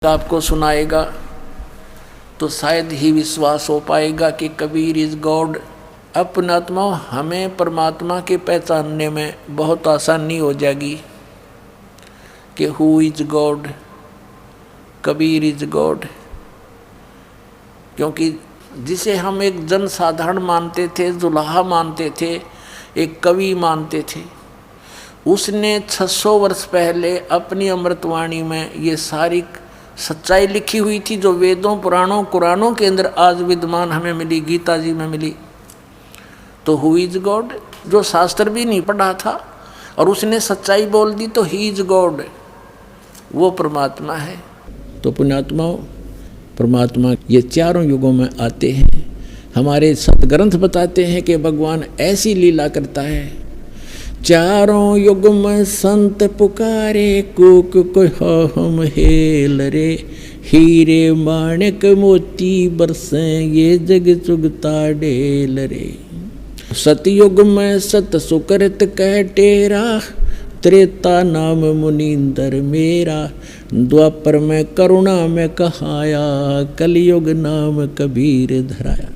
आपको सुनाएगा तो शायद ही विश्वास हो पाएगा कि कबीर इज गॉड। अपने आत्मा हमें परमात्मा के पहचानने में बहुत आसानी हो जाएगी कि who is God, Kabir is God. क्योंकि जिसे हम एक जन साधारण मानते थे, जुलाहा मानते थे, एक कवि मानते थे, उसने 600 वर्ष पहले अपनी अमृतवाणी में ये सारी सच्चाई लिखी हुई थी जो वेदों, पुराणों, कुरानों के अंदर आज विद्यमान हमें मिली, गीता जी में मिली। तो हु इज गॉड, जो शास्त्र भी नहीं पढ़ा था और उसने सच्चाई बोल दी, तो ही इज गॉड, वो परमात्मा है। तो पुण्यात्माओं, परमात्मा ये चारों युगों में आते हैं। हमारे सतग्रंथ बताते हैं कि भगवान ऐसी लीला करता है। चारों युग में संत पुकारे, कूक को हम हेल रे, हीरे माणिक मोती बरसे, ये जग चुगता ढेल रे। सतयुग में सत सुकृत कह टेरा, त्रेता नाम मुनींदर मेरा, द्वापर में करुणा में कहाया, कलयुग नाम कबीर धराया।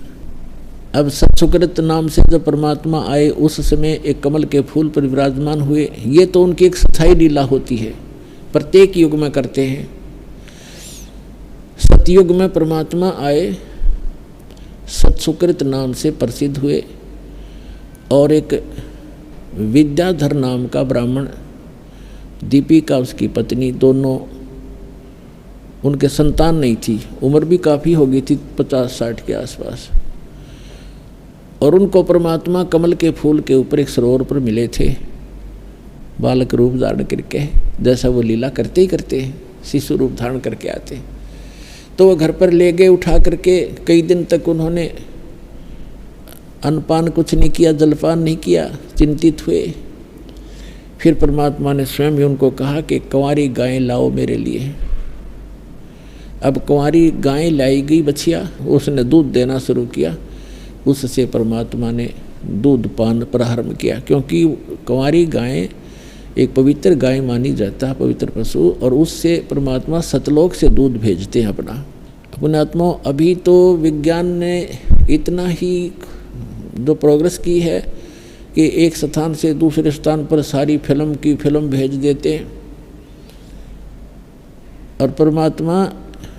अब सत्सुकृत नाम से जब परमात्मा आए उस समय एक कमल के फूल पर विराजमान हुए। ये तो उनकी एक स्थायी लीला होती है, प्रत्येक युग में करते हैं। सतयुग में परमात्मा आए, सत्सुकृत नाम से प्रसिद्ध हुए और एक विद्याधर नाम का ब्राह्मण, दीपिका उसकी पत्नी, दोनों, उनके संतान नहीं थी, उम्र भी काफ़ी हो गई थी, 50-60 के आसपास, और उनको परमात्मा कमल के फूल के ऊपर एक सरोवर पर मिले थे, बालक रूप धारण करके। जैसा वो लीला करते ही करते हैं, शिशु रूप धारण करके आते। तो वो घर पर ले गए उठा करके। कई दिन तक उन्होंने अन्नपान कुछ नहीं किया, जलपान नहीं किया, चिंतित हुए। फिर परमात्मा ने स्वयं ही उनको कहा कि कंवारी गायें लाओ मेरे लिए। अब कंवारी गायें लाई गई, बछिया, उसने दूध देना शुरू किया। उससे परमात्मा ने दूध पान प्रारंभ किया, क्योंकि कंवारी गायें एक पवित्र गाय मानी जाता है, पवित्र पशु, और उससे परमात्मा सतलोक से दूध भेजते हैं अपने आत्मा। अभी तो विज्ञान ने इतना ही जो प्रोग्रेस की है कि एक स्थान से दूसरे स्थान पर सारी फिल्म भेज देते हैं, और परमात्मा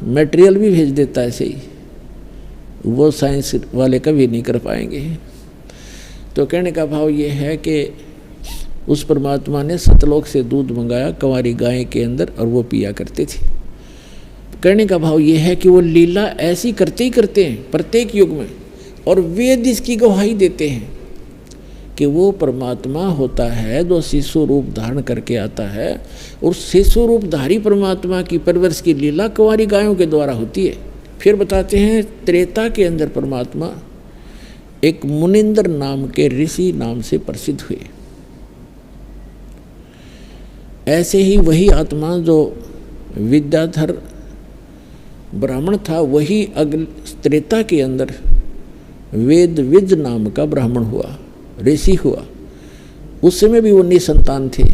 मटेरियल भी भेज देता है। ऐसे ही वो साइंस वाले कभी नहीं कर पाएंगे। तो कहने का भाव ये है कि उस परमात्मा ने सतलोक से दूध मंगाया कंवारी गाय के अंदर, और वो पिया करते थे। कहने का भाव ये है कि वो लीला ऐसी करते ही करते हैं प्रत्येक युग में, और वेद इसकी गवाही देते हैं कि वो परमात्मा होता है जो शिशु रूप धारण करके आता है, और शिशु रूपधारी परमात्मा की परवरिश की लीला कंवारी गायों के द्वारा होती है। फिर बताते हैं त्रेता के अंदर परमात्मा एक मुनिंदर नाम के ऋषि नाम से प्रसिद्ध हुए। ऐसे ही वही आत्मा जो विद्याधर ब्राह्मण था, वही त्रेता के अंदर वेदविज नाम का ब्राह्मण हुआ, ऋषि हुआ। उस समय भी वो निसंतान थे,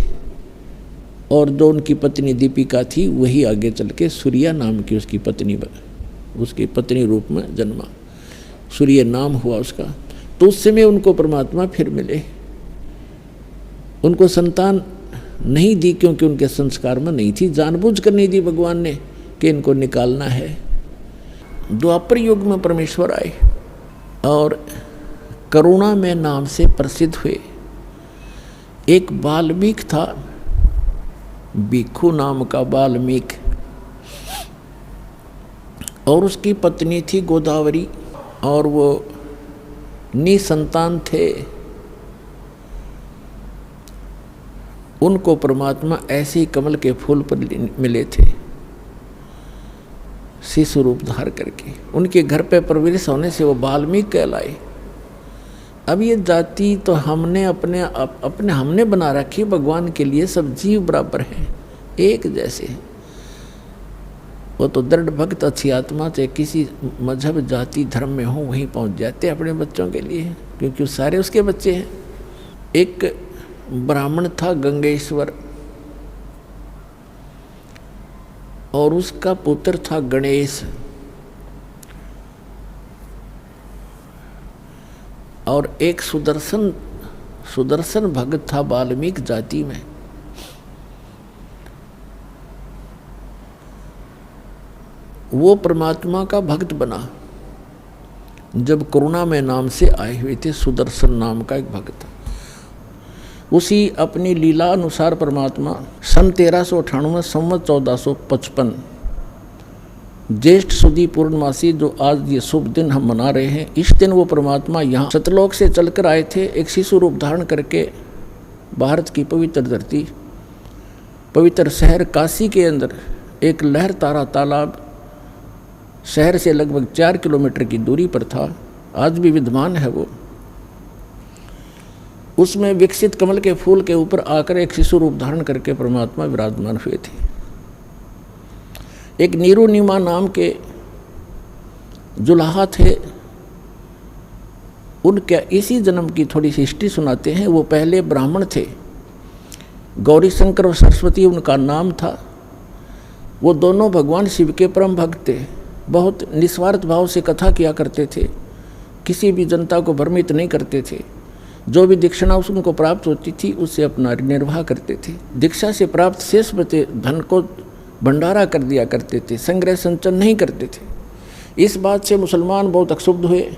और जो उनकी पत्नी दीपिका थी वही आगे चल के सूर्या नाम की उसकी पत्नी रूप में जन्मा, सूर्य नाम हुआ उसका। तो उस समय उनको परमात्मा फिर मिले। उनको संतान नहीं दी क्योंकि उनके संस्कार में नहीं थी, जानबूझ कर नहीं दी भगवान ने कि इनको निकालना है। द्वापर युग में परमेश्वर आए और करुणा में नाम से प्रसिद्ध हुए। एक बाल्मीक था, भिक्षु नाम का बाल्मीक, और उसकी पत्नी थी गोदावरी, और वो निसंतान थे। उनको परमात्मा ऐसे ही कमल के फूल पर मिले थे, शिशु रूप धार करके। उनके घर पे परवरिश होने से वो बाल्मीक कहलाए। अब ये जाति तो हमने बना रखी, भगवान के लिए सब जीव बराबर हैं, एक जैसे हैं। वो तो दृढ़ भक्त अच्छी आत्मा से किसी मजहब जाति धर्म में हो वहीं पहुंच जाते अपने बच्चों के लिए, क्योंकि सारे उसके बच्चे हैं। एक ब्राह्मण था गंगेश्वर, और उसका पुत्र था गणेश, और एक सुदर्शन भक्त था वाल्मीकि जाति में। वो परमात्मा का भक्त बना जब करुणामय नाम से आए हुए थे। सुदर्शन नाम का एक भक्त, उसी अपनी लीला अनुसार परमात्मा सन 1398 संवत 1455 ज्येष्ठ सुदी पूर्णमासी, जो आज ये शुभ दिन हम मना रहे हैं, इस दिन वो परमात्मा यहाँ सतलोक से चलकर आए थे, एक शिशु रूप धारण करके भारत की पवित्र धरती, पवित्र शहर काशी के अंदर एक लहर तारा तालाब शहर से लगभग 4 किलोमीटर की दूरी पर था, आज भी विद्यमान है वो। उसमें विकसित कमल के फूल के ऊपर आकर एक शिशु रूप धारण करके परमात्मा विराजमान हुए थे। एक नीरू नीमा नाम के जुलाहा थे, उनके इसी जन्म की थोड़ी सी हिस्ट्री सुनाते हैं। वो पहले ब्राह्मण थे, गौरी शंकर और सरस्वती उनका नाम था। वो दोनों भगवान शिव के परम भक्त थे, बहुत निस्वार्थ भाव से कथा किया करते थे, किसी भी जनता को भ्रमित नहीं करते थे। जो भी दीक्षिणा उनको प्राप्त होती थी उससे अपना निर्वाह करते थे। दीक्षा से प्राप्त शेष बचे धन को भंडारा कर दिया करते थे, संग्रह संचन नहीं करते थे। इस बात से मुसलमान बहुत अक्षुब्ध हुए।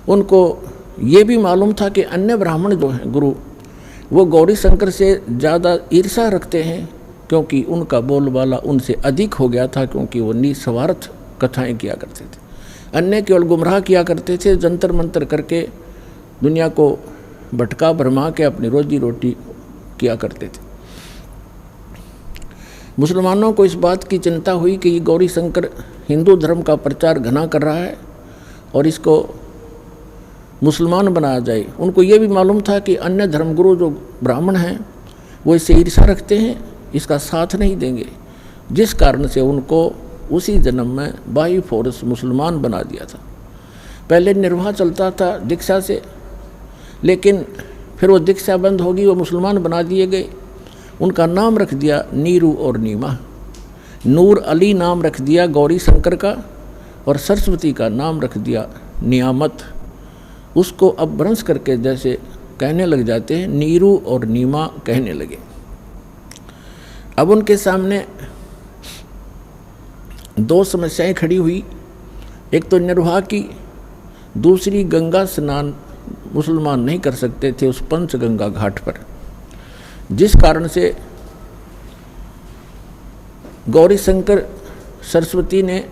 उनको ये भी मालूम था कि अन्य ब्राह्मण जो हैं गुरु, वो गौरी शंकर से ज़्यादा ईर्षा रखते हैं, क्योंकि उनका बोलबाला उनसे अधिक हो गया था, क्योंकि वो निस्वार्थ कथाएं किया करते थे। अन्य केवल गुमराह किया करते थे, जंतर मंतर करके दुनिया को भटका भरमा के अपनी रोजी रोटी किया करते थे। मुसलमानों को इस बात की चिंता हुई कि ये गौरी शंकर हिंदू धर्म का प्रचार घना कर रहा है और इसको मुसलमान बनाया जाए। उनको ये भी मालूम था कि अन्य धर्मगुरु जो ब्राह्मण हैं वो इससे ईर्षा रखते हैं, इसका साथ नहीं देंगे, जिस कारण से उनको उसी जन्म में बाई फोर्स मुसलमान बना दिया था। पहले निर्वाह चलता था दीक्षा से, लेकिन फिर वो दीक्षा बंद होगी, वो मुसलमान बना दिए गए। उनका नाम रख दिया नीरू और नीमा। नूर अली नाम रख दिया गौरी शंकर का, और सरस्वती का नाम रख दिया नियामत। उसको अब भ्रंश करके जैसे कहने लग जाते हैं, नीरू और नीमा कहने लगे। अब उनके सामने दो समस्याएं खड़ी हुई, एक तो निर्वाह की, दूसरी गंगा स्नान मुसलमान नहीं कर सकते थे उस पंचगंगा घाट पर, जिस कारण से गौरी शंकर सरस्वती ने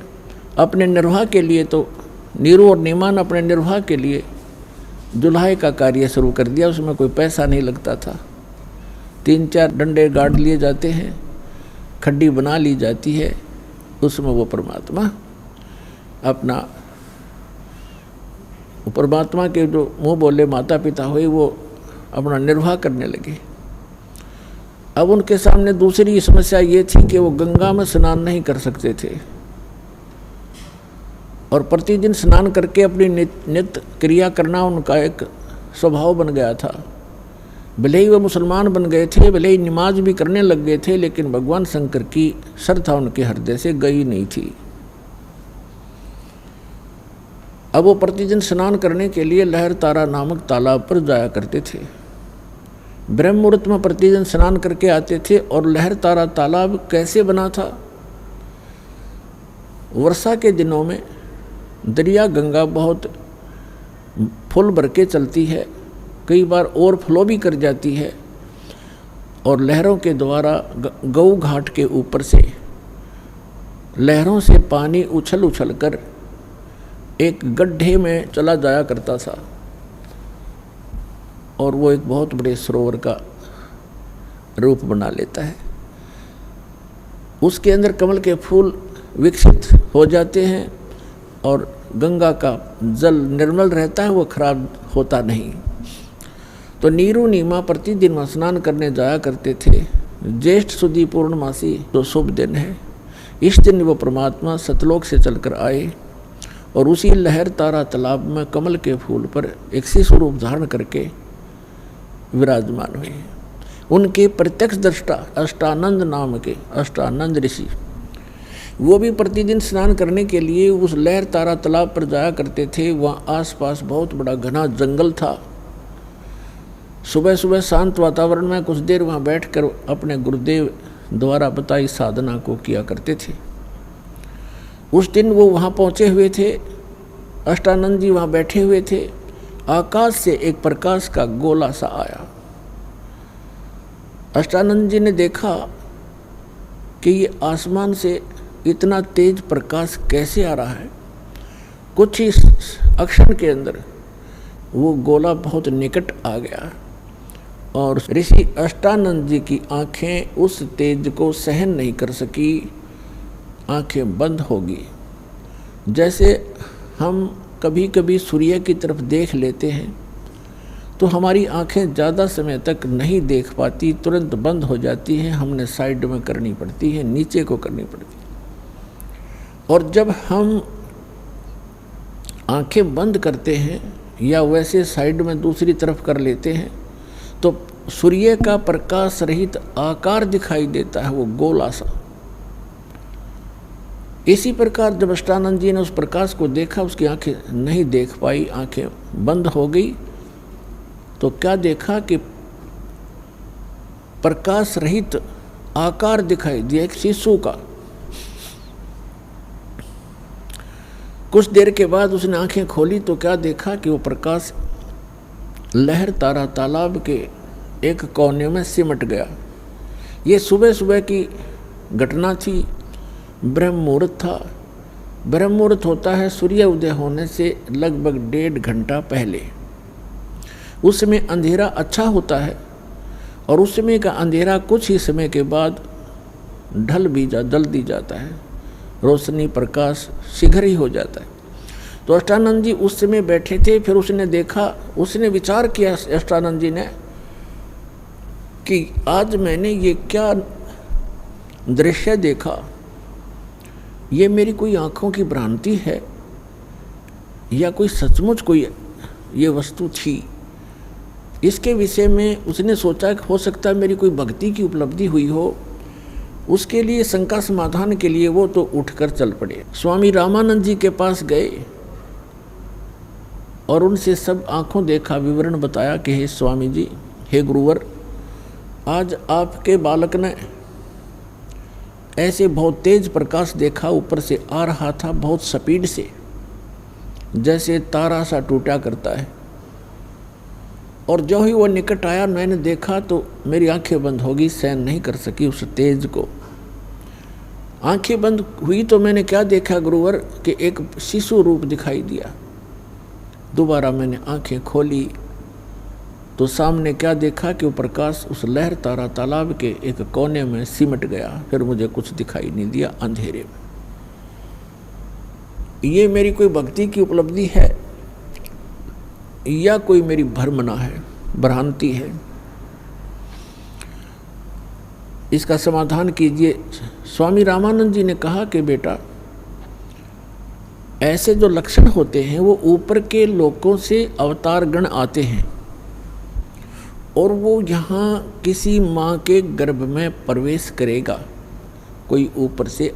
अपने निर्वाह के लिए, तो नीरू और नीमा ने अपने निर्वाह के लिए जुलाहे का कार्य शुरू कर दिया। उसमें कोई पैसा नहीं लगता था, 3-4 डंडे गाड़ लिए जाते हैं, खड्डी बना ली जाती है, उसमें वो परमात्मा अपना, परमात्मा के जो मुँह बोले माता पिता हुए वो अपना निर्वाह करने लगे। अब उनके सामने दूसरी समस्या ये थी कि वो गंगा में स्नान नहीं कर सकते थे, और प्रतिदिन स्नान करके अपनी नित्य क्रिया करना उनका एक स्वभाव बन गया था। भले ही वो मुसलमान बन गए थे, भले ही नमाज भी करने लग गए थे, लेकिन भगवान शंकर की श्रद्धा उनके हृदय से गई नहीं थी। अब वो प्रतिदिन स्नान करने के लिए लहर तारा नामक तालाब पर जाया करते थे। ब्रह्म मुहूर्त में प्रतिदिन स्नान करके आते थे। और लहर तारा तालाब कैसे बना था? वर्षा के दिनों में दरिया गंगा बहुत फुल भर के चलती है, कई बार ओवरफ्लो भी कर जाती है, और लहरों के द्वारा गऊ घाट के ऊपर से लहरों से पानी उछल उछल कर एक गड्ढे में चला जाया करता था, और वो एक बहुत बड़े सरोवर का रूप बना लेता है। उसके अंदर कमल के फूल विकसित हो जाते हैं, और गंगा का जल निर्मल रहता है, वो खराब होता नहीं। तो नीरू नीमा प्रतिदिन स्नान करने जाया करते थे। ज्येष्ठ सुदी पूर्णमासी जो शुभ दिन है, इस दिन वो परमात्मा सतलोक से चलकर आए, और उसी लहर तारा तालाब में कमल के फूल पर एक शिशु रूप धारण करके विराजमान हुए। उनके प्रत्यक्ष दृष्टा अष्टानंद नाम के अष्टानंद ऋषि वो भी प्रतिदिन स्नान करने के लिए उस लहर तारा तालाब पर जाया करते थे। वहाँ आसपास बहुत बड़ा घना जंगल था। सुबह सुबह शांत वातावरण में कुछ देर वहाँ बैठकर अपने गुरुदेव द्वारा बताई साधना को किया करते थे। उस दिन वो वहाँ पहुँचे हुए थे, अष्टानंद जी वहाँ बैठे हुए थे। आकाश से एक प्रकाश का गोला सा आया। अष्टानंद जी ने देखा कि ये आसमान से इतना तेज प्रकाश कैसे आ रहा है। कुछ ही अक्षण के अंदर वो गोला बहुत निकट आ गया और ऋषि अष्टानंद जी की आंखें उस तेज को सहन नहीं कर सकी, आंखें बंद हो गई। जैसे हम कभी कभी सूर्य की तरफ देख लेते हैं तो हमारी आंखें ज़्यादा समय तक नहीं देख पाती, तुरंत बंद हो जाती हैं, हमने साइड में करनी पड़ती है, नीचे को करनी पड़ती है। और जब हम आंखें बंद करते हैं या वैसे साइड में दूसरी तरफ कर लेते हैं तो सूर्य का प्रकाश रहित आकार दिखाई देता है, वो गोला सा। इसी प्रकार जब अष्टानंद जी ने उस प्रकाश को देखा, उसकी आंखें नहीं देख पाई, आंखें बंद हो गई, तो क्या देखा कि प्रकाश रहित आकार दिखाई दिया एक शिशु का। कुछ देर के बाद उसने आंखें खोली तो क्या देखा कि वो प्रकाश लहर तारा तालाब के एक कोने में सिमट गया। ये सुबह सुबह की घटना थी, ब्रह्म मुहूर्त था। ब्रह्म मुहूर्त होता है सूर्य उदय होने से लगभग 1.5 घंटा पहले। उस समय अंधेरा अच्छा होता है और उस समय का अंधेरा कुछ ही समय के बाद जल्दी जाता है, रोशनी प्रकाश शीघ्र ही हो जाता है। तो अष्टानंद जी उस समय बैठे थे। फिर उसने देखा, उसने विचार किया अष्टानंद जी ने कि आज मैंने ये क्या दृश्य देखा, ये मेरी कोई आँखों की भ्रांति है या कोई सचमुच कोई ये वस्तु थी। इसके विषय में उसने सोचा कि हो सकता है मेरी कोई भक्ति की उपलब्धि हुई हो। उसके लिए शंका समाधान के लिए वो तो उठकर चल पड़े। स्वामी रामानंद जी के पास गए और उनसे सब आंखों देखा विवरण बताया कि हे स्वामी जी, हे गुरुवर, आज आपके बालक ने ऐसे बहुत तेज प्रकाश देखा, ऊपर से आ रहा था बहुत स्पीड से, जैसे तारा सा टूटा करता है। और जो ही वो निकट आया मैंने देखा तो मेरी आंखें बंद हो गई, सहन नहीं कर सकी उस तेज को। आंखें बंद हुई तो मैंने क्या देखा गुरुवर कि एक शिशु रूप दिखाई दिया। दोबारा मैंने आंखें खोली तो सामने क्या देखा कि वो प्रकाश उस लहर तारा तालाब के एक कोने में सिमट गया। फिर मुझे कुछ दिखाई नहीं दिया अंधेरे में। ये मेरी कोई भक्ति की उपलब्धि है या कोई मेरी भ्रमना है, भ्रांति है? इसका समाधान कीजिए। स्वामी रामानंद जी ने कहा कि बेटा, ऐसे जो लक्षण होते हैं वो ऊपर के लोकों से अवतार गण आते हैं और वो यहाँ किसी माँ के गर्भ में प्रवेश करेगा। कोई ऊपर से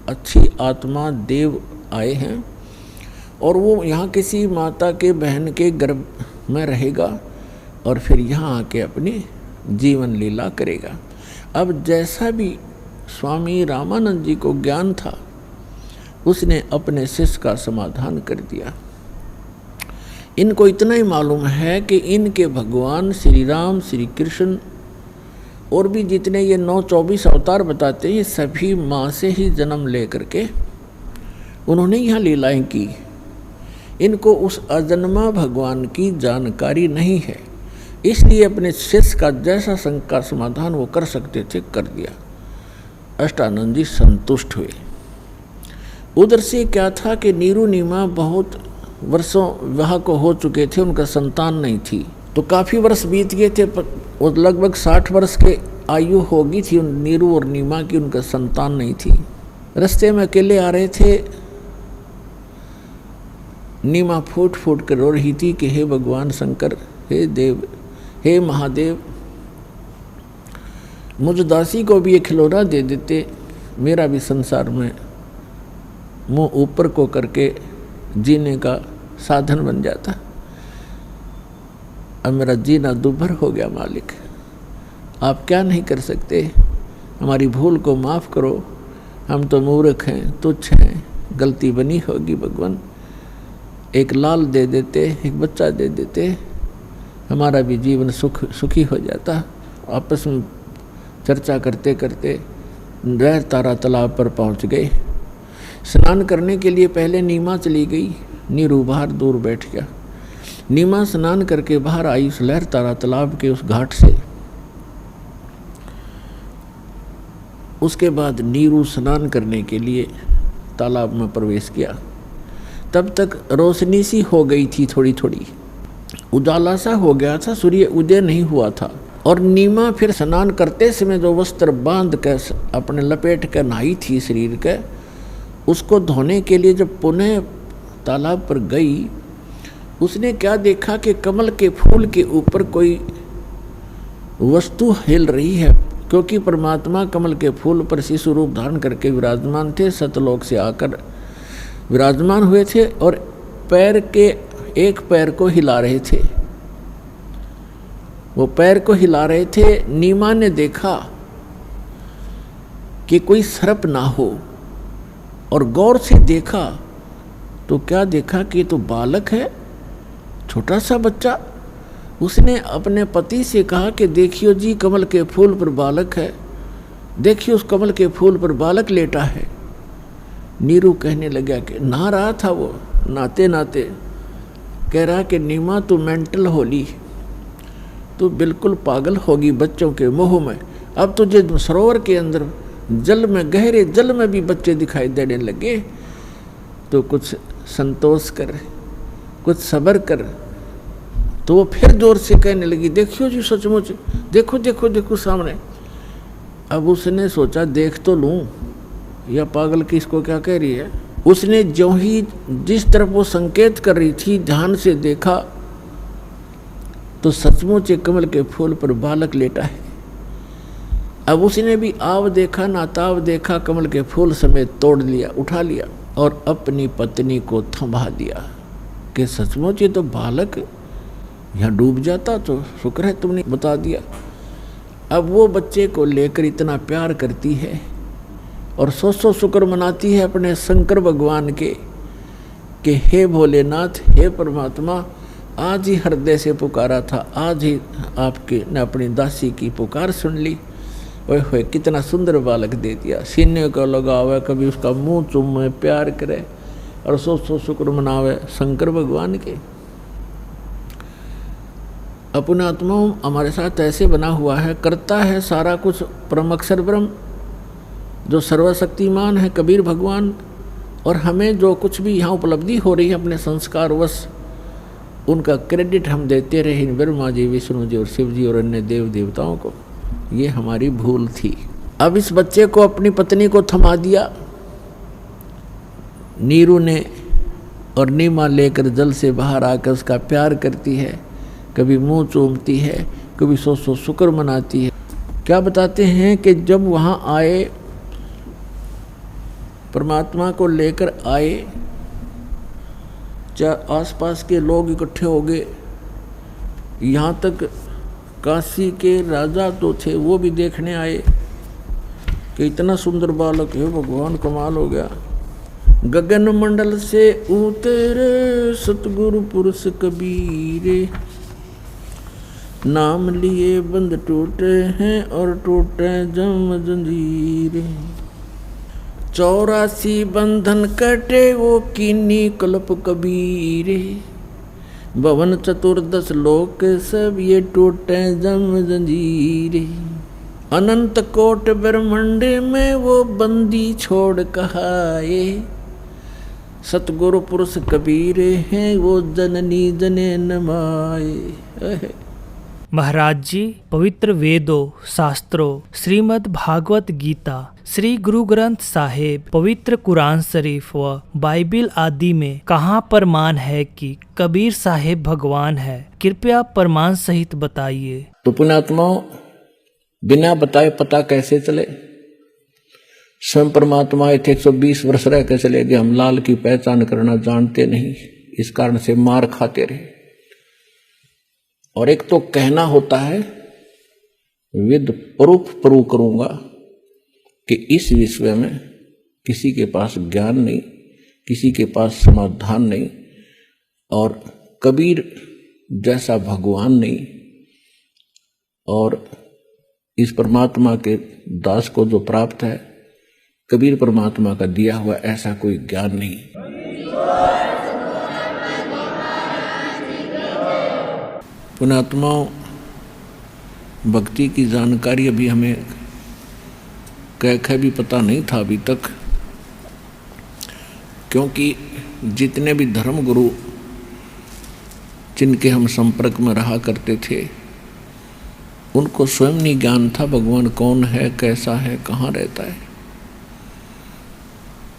अच्छी आत्मा देव आए हैं और वो यहाँ किसी माता के बहन के गर्भ में रहेगा और फिर यहाँ आके अपनी जीवन लीला करेगा। अब जैसा भी स्वामी रामानंद जी को ज्ञान था उसने अपने शिष्य का समाधान कर दिया। इनको इतना ही मालूम है कि इनके भगवान श्री राम, श्री कृष्ण और भी जितने ये 9-24 अवतार बताते हैं, ये सभी माँ से ही जन्म ले करके उन्होंने यहाँ लीलाएं की। इनको उस अजन्मा भगवान की जानकारी नहीं है, इसलिए अपने शिष्य का जैसा शंका समाधान वो कर सकते थे कर दिया। अष्टानंद जी संतुष्ट हुए। उधर से क्या था कि नीरू नीमा बहुत वर्षों विवाह को हो चुके थे, उनका संतान नहीं थी। तो काफ़ी वर्ष बीत गए थे, और लगभग 60 वर्ष के आयु होगी थी नीरू और नीमा की, उनका संतान नहीं थी। रास्ते में अकेले आ रहे थे। नीमा फूट फूट कर रो रही थी कि हे भगवान शंकर, हे देव, हे महादेव, मुझ दासी को भी ये खिलौना दे देते, मेरा भी संसार में मुंह ऊपर को करके जीने का साधन बन जाता। अब मेरा जीना दुभर हो गया मालिक, आप क्या नहीं कर सकते, हमारी भूल को माफ़ करो, हम तो मूर्ख हैं, तुच्छ हैं, गलती बनी होगी भगवान। एक लाल दे देते, एक बच्चा दे देते, हमारा भी जीवन सुखी हो जाता। आपस में चर्चा करते करते लहर तारा तालाब पर पहुंच गए। स्नान करने के लिए पहले नीमा चली गई, नीरू बाहर दूर बैठ गया। नीमा स्नान करके बाहर आई उस लहर तारा तालाब के उस घाट से। उसके बाद नीरू स्नान करने के लिए तालाब में प्रवेश किया। तब तक रोशनी सी हो गई थी, थोड़ी थोड़ी उजाला सा हो गया था, सूर्य उदय नहीं हुआ था। और नीमा फिर स्नान करते समय जो वस्त्र बांध कर अपने लपेट कर नहाई थी शरीर के, उसको धोने के लिए जब पुनः तालाब पर गई, उसने क्या देखा कि कमल के फूल के ऊपर कोई वस्तु हिल रही है, क्योंकि परमात्मा कमल के फूल पर शिशु रूप धारण करके विराजमान थे, सतलोक से आकर विराजमान हुए थे और पैर के एक पैर को हिला रहे थे। वो पैर को हिला रहे थे। नीमा ने देखा कि कोई सर्प ना हो और गौर से देखा तो क्या देखा कि तो बालक है, छोटा सा बच्चा। उसने अपने पति से कहा कि देखियो जी, कमल के फूल पर बालक है, देखियो उस कमल के फूल पर बालक लेटा है। नीरू कहने लगा कि नहा रहा था वो, नहाते नहाते कह रहा कि नीमा तू मेंटल होली, तू बिल्कुल पागल होगी बच्चों के मोह में। अब तुझे सरोवर के अंदर जल में, गहरे जल में भी बच्चे दिखाई देने लगे, तो कुछ संतोष कर, कुछ सब्र कर। तो वो फिर जोर से कहने लगी देखियो जी, सचमुच देखो देखो देखो सामने। अब उसने सोचा देख तो लूं, या पागल किसको क्या कह रही है। उसने जो ही जिस तरफ वो संकेत कर रही थी ध्यान से देखा तो सचमुच एक कमल के फूल पर बालक लेटा है। अब उसने भी आव देखा ना ताव देखा, कमल के फूल समेत तोड़ लिया, उठा लिया और अपनी पत्नी को थमा दिया कि सचमुच ये तो बालक, यहाँ डूब जाता तो शुक्र है तुमने बता दिया। अब वो बच्चे को लेकर इतना प्यार करती है और सौ शुक्र मनाती है अपने शंकर भगवान के कि हे भोलेनाथ, हे परमात्मा, आज ही हृदय से पुकारा था, आज ही आपके ने अपनी दासी की पुकार सुन ली। ओए होए, कितना सुंदर बालक दे दिया, सीने को लगावे, कभी उसका मुंह चूमे, प्यार करे और सौ शुक्र मनावे शंकर भगवान के। अपना आत्मा हमारे साथ ऐसे बना हुआ है, करता है सारा कुछ परम अक्षर ब्रह्म जो सर्वशक्तिमान है कबीर भगवान। और हमें जो कुछ भी यहाँ उपलब्धि हो रही है अपने संस्कार वश, उनका क्रेडिट हम देते रहे ब्रह्मा जी, विष्णु जी और शिव जी और अन्य देव देवताओं को। ये हमारी भूल थी। अब इस बच्चे को अपनी पत्नी को थमा दिया नीरू ने, और नीमा लेकर जल से बाहर आकर उसका प्यार करती है, कभी मुंह चूमती है, कभी सौ शुक्र मनाती है। क्या बताते हैं कि जब वहाँ आए, परमात्मा को लेकर आए, आसपास के लोग इकट्ठे हो गए, यहाँ तक काशी के राजा तो थे वो भी देखने आए कि इतना सुंदर बालक है, भगवान कमाल हो गया। गगन मंडल से उतरे सतगुरु पुरुष कबीरे, नाम लिए बंद टूटे हैं और टूटे जम जंजीरे। 84 बंधन कटे वो कीनी कल्प कबीरे, भवन चतुर्दश लोक सब ये टूटे जम जंजीरे। अनंत कोट ब्रह्मांड में वो बंदी छोड़ कहाए, सतगुरु पुरुष कबीरे हैं वो जननी जने नमाए। महाराज जी, पवित्र वेदों, शास्त्रों, श्रीमद् भागवत गीता, श्री गुरु ग्रंथ साहिब, पवित्र कुरान शरीफ व बाइबिल आदि में कहाँ प्रमाण है कि कबीर साहिब भगवान है? कृपया प्रमाण सहित बताइए। तो पुण्यात्माओं, बिना बताए पता कैसे चले? स्वयं परमात्मा आए थे, 120 वर्ष रह के चले गए। हम लाल की पहचान करना जानते नहीं, इस कारण से मार खाते रहे। और एक तो कहना होता है, विद प्रूफ करूंगा कि इस विषय में किसी के पास ज्ञान नहीं, किसी के पास समाधान नहीं, और कबीर जैसा भगवान नहीं, और इस परमात्मा के दास को जो प्राप्त है, कबीर परमात्मा का दिया हुआ ऐसा कोई ज्ञान नहीं। पुण्यात्माओं, भक्ति की जानकारी अभी हमें कह भी पता नहीं था अभी तक, क्योंकि जितने भी धर्म गुरु जिनके हम संपर्क में रहा करते थे, उनको स्वयं नहीं ज्ञान था भगवान कौन है, कैसा है, कहाँ रहता है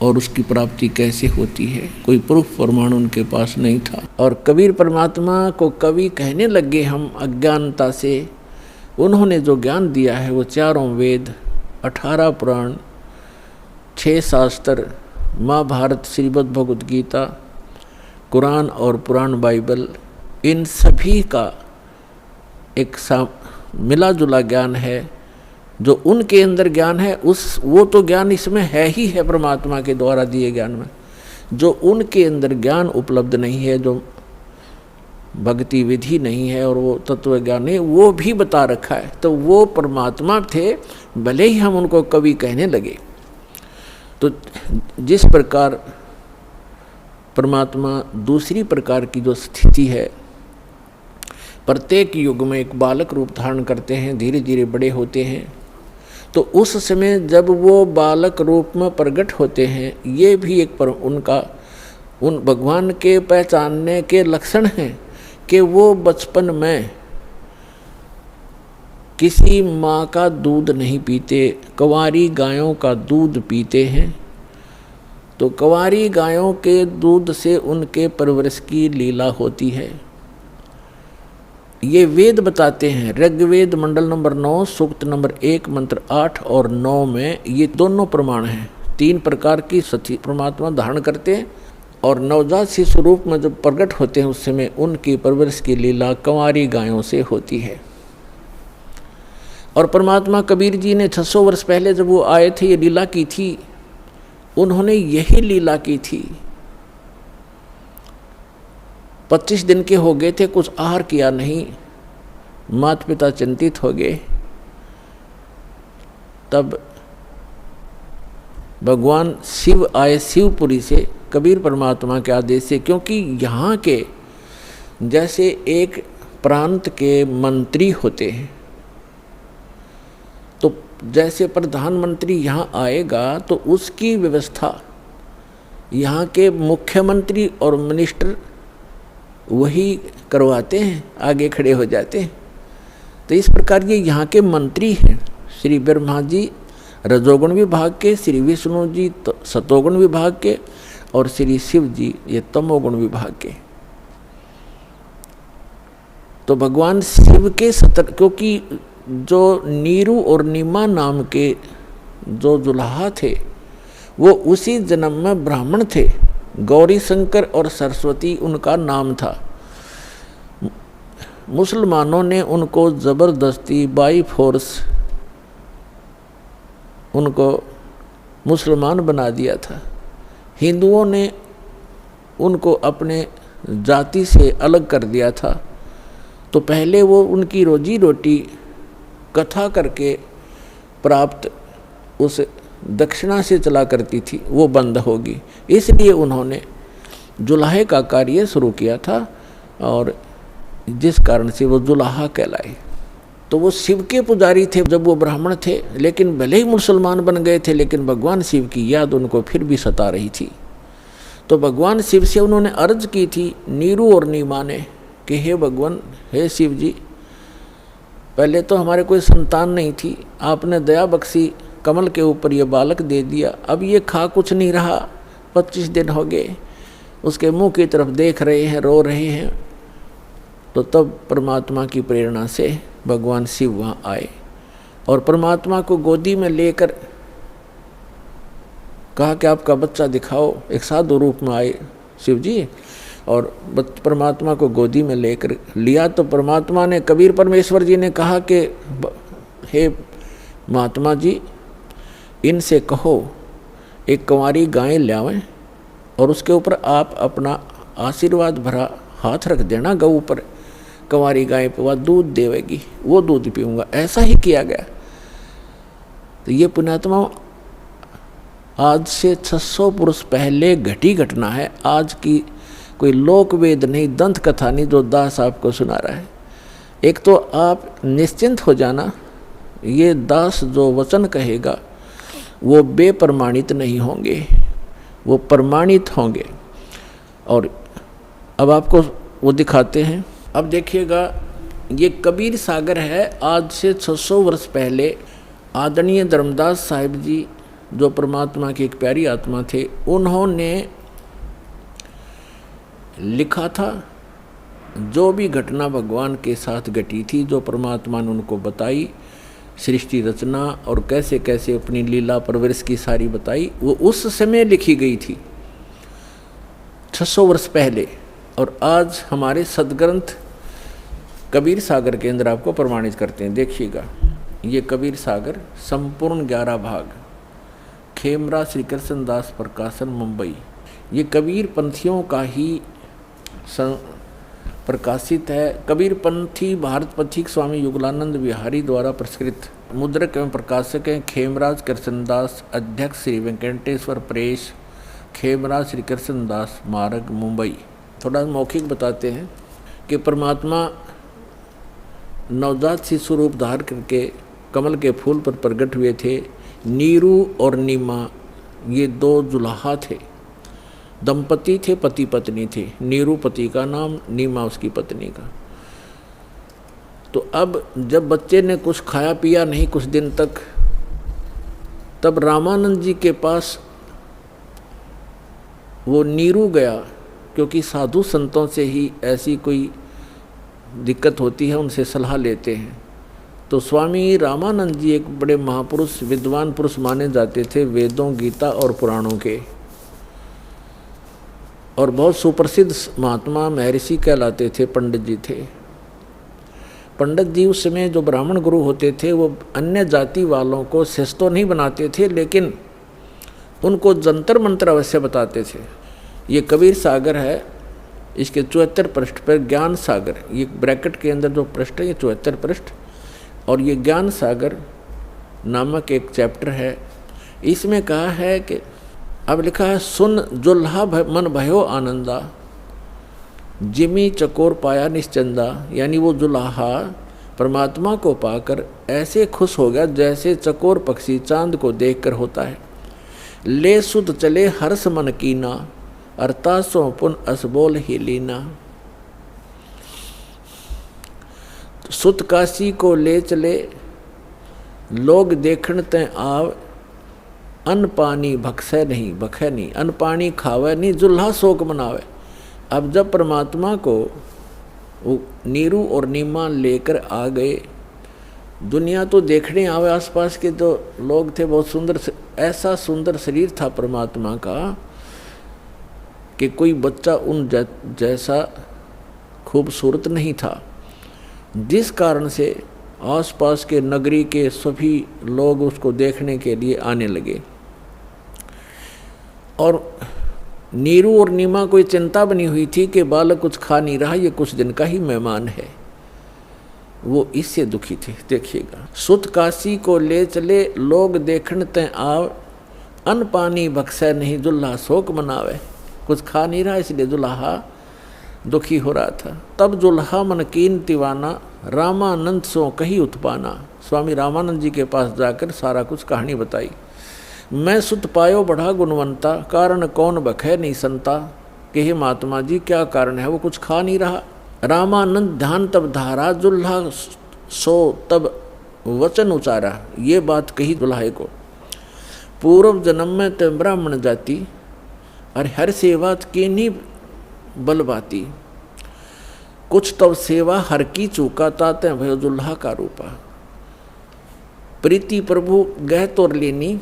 और उसकी प्राप्ति कैसे होती है। कोई प्रूफ प्रमाण उनके पास नहीं था। और कबीर परमात्मा को कवि कहने लगे हम अज्ञानता से। उन्होंने जो ज्ञान दिया है वो 4 वेद, 18 पुराण, 6 शास्त्र, महाभारत, श्रीमद् भगवद गीता, कुरान और पुराण बाइबल, इन सभी का एक मिला जुला ज्ञान है। जो उनके अंदर ज्ञान है वो तो ज्ञान इसमें है ही है, परमात्मा के द्वारा दिए ज्ञान में। जो उनके अंदर ज्ञान उपलब्ध नहीं है, जो भक्ति विधि नहीं है और वो तत्व ज्ञान नहीं, वो भी बता रखा है। तो वो परमात्मा थे, भले ही हम उनको कवि कहने लगे। तो जिस प्रकार परमात्मा दूसरी प्रकार की जो स्थिति है, प्रत्येक युग में एक बालक रूप धारण करते हैं, धीरे धीरे बड़े होते हैं, तो उस समय जब वो बालक रूप में प्रकट होते हैं, ये भी एक उन भगवान के पहचानने के लक्षण हैं कि वो बचपन में किसी माँ का दूध नहीं पीते, कंवारी गायों का दूध पीते हैं। तो कंवारी गायों के दूध से उनके परवरिश की लीला होती है। ये वेद बताते हैं। ऋग्वेद मंडल नंबर 9 सूक्त नंबर 1 मंत्र 8 और 9 में ये दोनों प्रमाण हैं। 3 प्रकार की सती परमात्मा धारण करते हैं और नवजात शिशु रूप में जब प्रकट होते हैं उस समय उनकी परवरिश की लीला कंवारी गायों से होती है। और परमात्मा कबीर जी ने 600 वर्ष पहले जब वो आए थे, ये लीला की थी। उन्होंने यही लीला की थी। 25 दिन के हो गए थे, कुछ आहार किया नहीं, माता पिता चिंतित हो गए। तब भगवान शिव आए शिवपुरी से, कबीर परमात्मा के आदेश से, क्योंकि यहाँ के जैसे एक प्रांत के मंत्री होते हैं, तो जैसे प्रधानमंत्री यहाँ आएगा तो उसकी व्यवस्था यहाँ के मुख्यमंत्री और मिनिस्टर वही करवाते हैं, आगे खड़े हो जाते हैं। तो इस प्रकार ये यहाँ के मंत्री हैं। श्री ब्रह्मा जी रजोगुण विभाग के, श्री विष्णु जी सतोगुण विभाग के और श्री शिव जी ये तमोगुण विभाग के। तो भगवान शिव के क्योंकि जो नीरू और नीमा नाम के जो दुल्हा थे वो उसी जन्म में ब्राह्मण थे। गौरी शंकर और सरस्वती उनका नाम था। मुसलमानों ने उनको ज़बरदस्ती बाई फोर्स उनको मुसलमान बना दिया था। हिंदुओं ने उनको अपने जाति से अलग कर दिया था। तो पहले वो उनकी रोजी रोटी कथा करके प्राप्त उस दक्षिणा से चला करती थी, वो बंद होगी। इसलिए उन्होंने जुलाहे का कार्य शुरू किया था और जिस कारण से वो जुलाहा कहलाए। तो वो शिव के पुजारी थे जब वो ब्राह्मण थे, लेकिन भले ही मुसलमान बन गए थे, लेकिन भगवान शिव की याद उनको फिर भी सता रही थी। तो भगवान शिव से उन्होंने अर्ज की थी नीरू और नीमा ने कि हे भगवान, हे शिव जी, पहले तो हमारे कोई संतान नहीं थी, आपने दया बख्शी, कमल के ऊपर ये बालक दे दिया, अब ये खा कुछ नहीं रहा, 25 दिन हो गए, उसके मुंह की तरफ देख रहे हैं, रो रहे हैं। तो तब परमात्मा की प्रेरणा से भगवान शिव वहाँ आए और परमात्मा को गोदी में लेकर कहा कि आपका बच्चा दिखाओ। एक साधु रूप में आए शिव जी और परमात्मा को गोदी में लेकर लिया। तो परमात्मा ने, कबीर परमेश्वर जी ने कहा कि हे महात्मा जी, इनसे कहो एक कंवारी गाय लावें और उसके ऊपर आप अपना आशीर्वाद भरा हाथ रख देना गऊ पर, कंवारी गाय पे वह दूध देवेगी, वो दूध पीऊँगा। ऐसा ही किया गया। तो ये पुण्यात्मा आज से 600 पुरुष पहले घटी घटना है। आज की कोई लोक वेद नहीं, दंत कथा नहीं जो दास आपको सुना रहा है। एक तो आप निश्चिंत हो जाना, ये दास जो वचन कहेगा वो बेप्रमाणित नहीं होंगे, वो प्रमाणित होंगे। और अब आपको वो दिखाते हैं। अब देखिएगा, ये कबीर सागर है। आज से 600 वर्ष पहले आदरणीय धर्मदास साहिब जी, जो परमात्मा की एक प्यारी आत्मा थे, उन्होंने लिखा था जो भी घटना भगवान के साथ घटी थी, जो परमात्मा ने उनको बताई, सृष्टि रचना और कैसे कैसे अपनी लीला परवरिश की सारी बताई, वो उस समय लिखी गई थी 600 वर्ष पहले। और आज हमारे सदग्रंथ कबीर सागर के अंदर आपको प्रमाणित करते हैं। देखिएगा, ये कबीर सागर संपूर्ण 11 भाग, खेमरा श्री कृष्ण दास प्रकाशन मुंबई। ये कबीर पंथियों का ही प्रकाशित है। कबीर पंथी भारत पथिक स्वामी युगलानंद बिहारी द्वारा प्रस्कृत। मुद्रक एवं प्रकाशक हैं खेमराज कृष्णदास, अध्यक्ष श्री वेंकटेश्वर प्रेस, खेमराज श्री कृष्णदास मार्ग मुंबई। थोड़ा मौखिक बताते हैं कि परमात्मा नवजात शिशु रूप धार करके कमल के फूल पर प्रकट हुए थे। नीरू और नीमा ये 2 जुलाहा थे, दंपति थे, पति पत्नी थे। नीरू पति का नाम, नीमा उसकी पत्नी का। तो अब जब बच्चे ने कुछ खाया पिया नहीं कुछ दिन तक, तब रामानंद जी के पास वो नीरू गया, क्योंकि साधु संतों से ही ऐसी कोई दिक्कत होती है, उनसे सलाह लेते हैं। तो स्वामी रामानंद जी एक बड़े महापुरुष, विद्वान पुरुष माने जाते थे, वेदों, गीता और पुराणों के, और बहुत सुप्रसिद्ध महात्मा महर्षि कहलाते थे। पंडित जी थे। पंडित जी उस समय जो ब्राह्मण गुरु होते थे, वो अन्य जाति वालों को शिष्य तो नहीं बनाते थे, लेकिन उनको जंतर मंत्र अवश्य बताते थे। ये कबीर सागर है, इसके 74 पृष्ठ पर ज्ञान सागर, ये ब्रैकेट के अंदर जो पृष्ठ है ये 74 पृष्ठ, और ये ज्ञान सागर नामक एक चैप्टर है। इसमें कहा है कि अब लिखा है, सुन जुल्हा मन भयो आनंदा, जिमी चकोर पाया निश्चंदा। यानी वो जुल्हा परमात्मा को पाकर ऐसे खुश हो गया जैसे चकोर पक्षी चांद को देखकर होता है। ले सुध चले हर्ष मन कीना, अरतासों पुन असबोल ही लीना। सुत काशी को ले चले, लोग देखण तय आव, अन्न पानी भक्सै नहीं, भखै नहीं, अन्न पानी खावे नहीं, जुल्हा शोक मनावे। अब जब परमात्मा को वो नीरू और नीमा लेकर आ गए, दुनिया तो देखने आवे, आसपास के जो लोग थे बहुत सुंदर, ऐसा सुंदर शरीर था परमात्मा का कि कोई बच्चा उन जैसा खूबसूरत नहीं था, जिस कारण से आसपास के नगरी के सभी लोग उसको देखने के लिए आने लगे। और नीरू और नीमा को चिंता बनी हुई थी कि बालक कुछ खा नहीं रहा, ये कुछ दिन का ही मेहमान है, वो इससे दुखी थे। देखिएगा, सुत काशी को ले चले, लोग देखण तय आव, अन्न पानी बख्शै नहीं, जुल्हा शोक मनावे। कुछ खा नहीं रहा इसलिए जुल्हा दुखी हो रहा था। तब जुल्हा मन कीन तिवाना, रामानंद सो कही उत्पाना। स्वामी रामानंद जी के पास जाकर सारा कुछ कहानी बताई। मैं सुत पायो बढ़ा गुणवंता, कारण कौन बखै नहीं संता। कि हे महात्मा जी क्या कारण है, वो कुछ खा नहीं रहा। रामानंद ध्यान तब धारा, जुल्हा सो तब वचन उचारा। ये बात कही दुल्हे को, पूर्व जन्म में ते ब्राह्मण जाति, और हर सेवा की नहीं बलबाती। कुछ तब सेवा हर की चूका, ताते भयो जुल्हा का रूपा। प्रीति प्रभु गह तोर लेनी,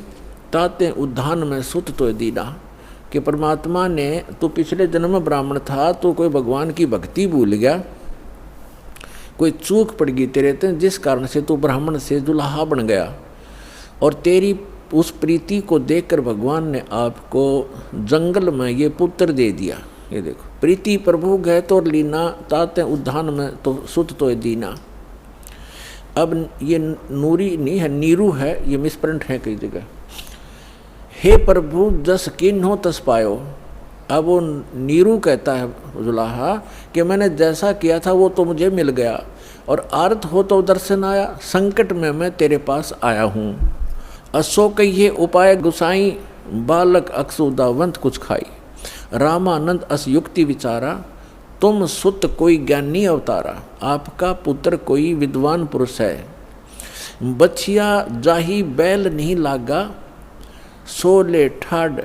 ताते उद्धान में सुत तो दीना, कि परमात्मा ने, तो पिछले जन्म में ब्राह्मण था तो कोई भगवान की भक्ति भूल गया, कोई चूक पड़ गई तेरे ते, जिस कारण से तू ब्राह्मण से दुल्हा बन गया, और तेरी उस प्रीति को देखकर भगवान ने आपको जंगल में ये पुत्र दे दिया। ये देखो, प्रीति प्रभु गए तो लीना, ताते उद्धान में तो सुत तो दीना। अब ये नूरी नहीं है, नीरू है, ये मिसप्रिंट है कई जगह। हे प्रभु जस किन्हो तस पायो। अब वो नीरू कहता है जुलाहा कि मैंने जैसा किया था वो तो मुझे मिल गया, और आर्त हो तो दर्शन आया, संकट में मैं तेरे पास आया हूँ। असो कहिए उपाय गुसाई, बालक अक्सुदावंत कुछ खाई। रामानंद अस युक्ति विचारा, तुम सुत कोई ज्ञानी अवतारा। आपका पुत्र कोई विद्वान पुरुष है। बछिया जाही बैल नहीं लागा, सोले ठाड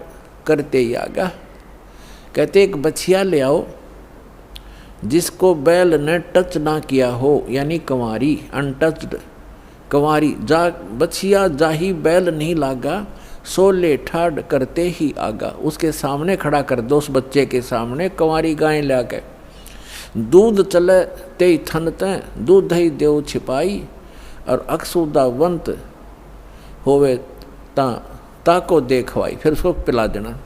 करते यागा। कहते एक बछिया ले आओ जिसको बैल ने टच ना किया हो, यानी कंवारी, अनटच्ड कंवारी। बछिया जाही बैल नहीं लागा, सोले ठाड करते ही आगा। उसके सामने खड़ा कर दो, उस बच्चे के सामने कंवारी गाय ला के। दूध चले ते थन ते, दूध ही देव छिपाई, और अक्सुदावंत होवे ताको देखवाई। फिर उसको पिला देना।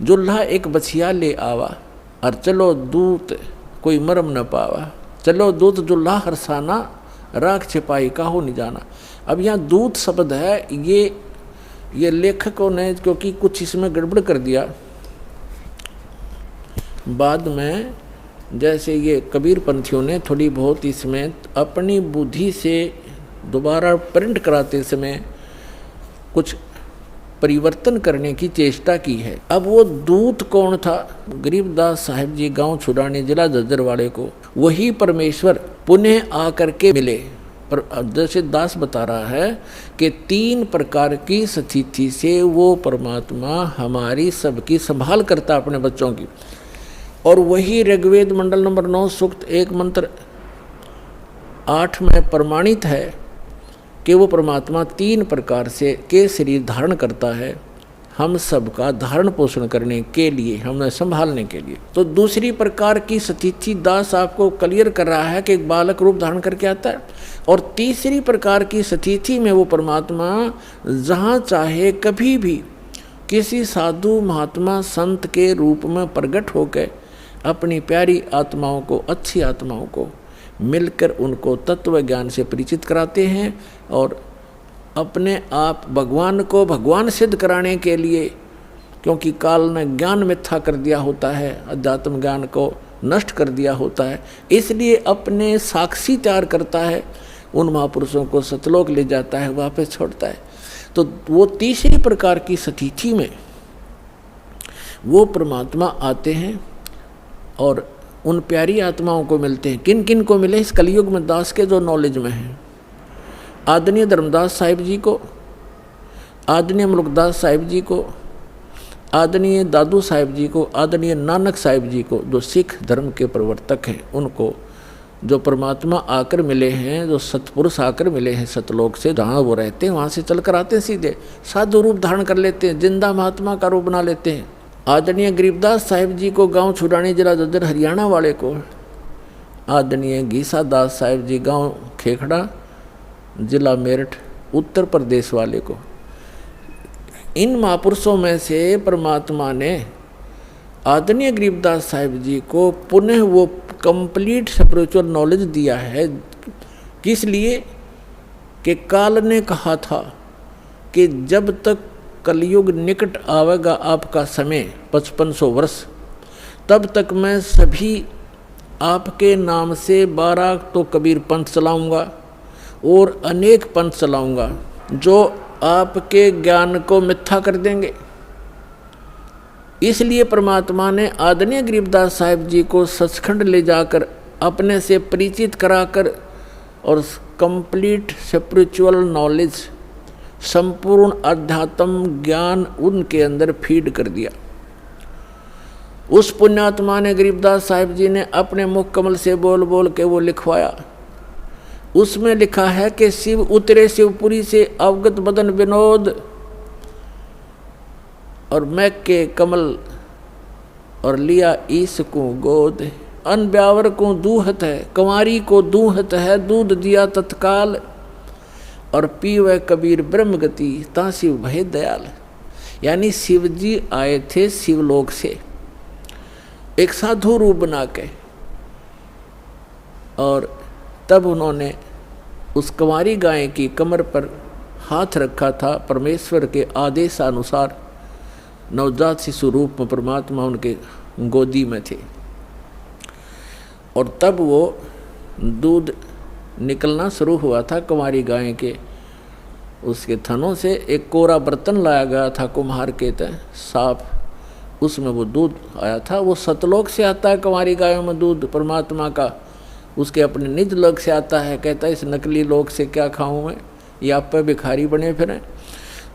जुल्हा एक बछिया ले आवा, और चलो दूत कोई मरम न पावा। चलो दूत जुल्हा हरसाना, राख छिपाई काहो नहीं जाना। अब यहाँ दूत शब्द है, ये लेखकों ने क्योंकि कुछ इसमें गड़बड़ कर दिया बाद में, जैसे ये कबीर पंथियों ने थोड़ी बहुत इसमें अपनी बुद्धि से दोबारा प्रिंट कराते समय कुछ परिवर्तन करने की चेष्टा की है। अब वो दूत कौन था? गरीबदास साहिब जी गांव छुड़ाने जिला झज्जर वाले को वही परमेश्वर पुनः आकर के मिले। पर जैसे दास बता रहा है कि 3 प्रकार की स्थिति से वो परमात्मा हमारी सबकी संभाल करता अपने बच्चों की। और वही ऋग्वेद मंडल नंबर 9 सूक्त 1 मंत्र 8 में प्रमाणित है कि वो परमात्मा 3 प्रकार से के शरीर धारण करता है हम सबका धारण पोषण करने के लिए, हमें संभालने के लिए। तो दूसरी प्रकार की स्थिति दास आपको क्लियर कर रहा है कि एक बालक रूप धारण करके आता है। और तीसरी प्रकार की स्थिति में वो परमात्मा जहाँ चाहे कभी भी किसी साधु महात्मा संत के रूप में प्रकट होकर अपनी प्यारी आत्माओं को, अच्छी आत्माओं को मिलकर उनको तत्व ज्ञान से परिचित कराते हैं। और अपने आप भगवान को भगवान सिद्ध कराने के लिए, क्योंकि काल ने ज्ञान मिथ्या कर दिया होता है, अध्यात्म ज्ञान को नष्ट कर दिया होता है, इसलिए अपने साक्षी तैयार करता है, उन महापुरुषों को सतलोक ले जाता है, वापस छोड़ता है। तो वो तीसरी प्रकार की स्थिति में वो परमात्मा आते हैं और उन प्यारी आत्माओं को मिलते हैं। किन किन को मिले इस कलयुग में दास के जो नॉलेज में हैं? आदरणीय धर्मदास साहिब जी को, आदरणीय मुल्कदास साहिब जी को, आदरणीय दादू साहिब जी को, आदरणीय नानक साहिब जी को, जो सिख धर्म के प्रवर्तक हैं, उनको जो परमात्मा आकर मिले हैं, जो सतपुरुष आकर मिले हैं सतलोक से, जहाँ वो रहते हैं वहाँ से चल कर आते हैं, सीधे साधु रूप धारण कर लेते हैं, जिंदा महात्मा का रूप बना लेते हैं। आदरणीय गरीबदास साहिब जी को गांव छुड़ाने जिला झज्जर हरियाणा वाले को, आदरणीय गीसा दास साहिब जी गांव खेखड़ा जिला मेरठ उत्तर प्रदेश वाले को, इन महापुरुषों में से परमात्मा ने आदरणीय गरीबदास साहिब जी को पुनः वो कंप्लीट स्पिरिचुअल नॉलेज दिया है। किस लिए? कि काल ने कहा था कि जब तक कलयुग निकट आवेगा आपका समय 5500 वर्ष, तब तक मैं सभी आपके नाम से 12 तो कबीर पंथ चलाऊंगा और अनेक पंथ चलाऊंगा जो आपके ज्ञान को मिथ्या कर देंगे। इसलिए परमात्मा ने आदरणीय गरीबदास साहिब जी को सचखंड ले जाकर अपने से परिचित कराकर और कंप्लीट स्पिरिचुअल नॉलेज, संपूर्ण अध्यात्म ज्ञान उनके अंदर फीड कर दिया। उस पुण्यात्मा ने गरीबदास साहिब जी ने अपने मुख कमल से बोल बोल के वो लिखवाया। उसमें लिखा है कि शिव उतरे शिवपुरी से अवगत बदन विनोद, और मैक के कमल और लिया ईस को गोद। अन ब्यावर को दूहत है, कंवारी को दूहत है, दूध दिया तत्काल। और पीवे कबीर ब्रह्म गति, ता शिव भय दयाल। यानी शिव जी आए थे शिवलोक से एक साधु रूप बना के, और तब उन्होंने उस कंवारी गाय की कमर पर हाथ रखा था। परमेश्वर के आदेशानुसार नवजात शिशु रूप में परमात्मा उनके गोदी में थे, और तब वो दूध निकलना शुरू हुआ था कंवारी गाय के उसके थनों से। एक कोरा बर्तन लाया गया था कुम्हार के तय साफ, उसमें वो दूध आया था। वो सतलोक से आता है कंवारी गायों में दूध परमात्मा का, उसके अपने निज लोक से आता है। कहता है इस नकली लोक से क्या खाऊं मैं, ये आप पे भिखारी बने फिरें।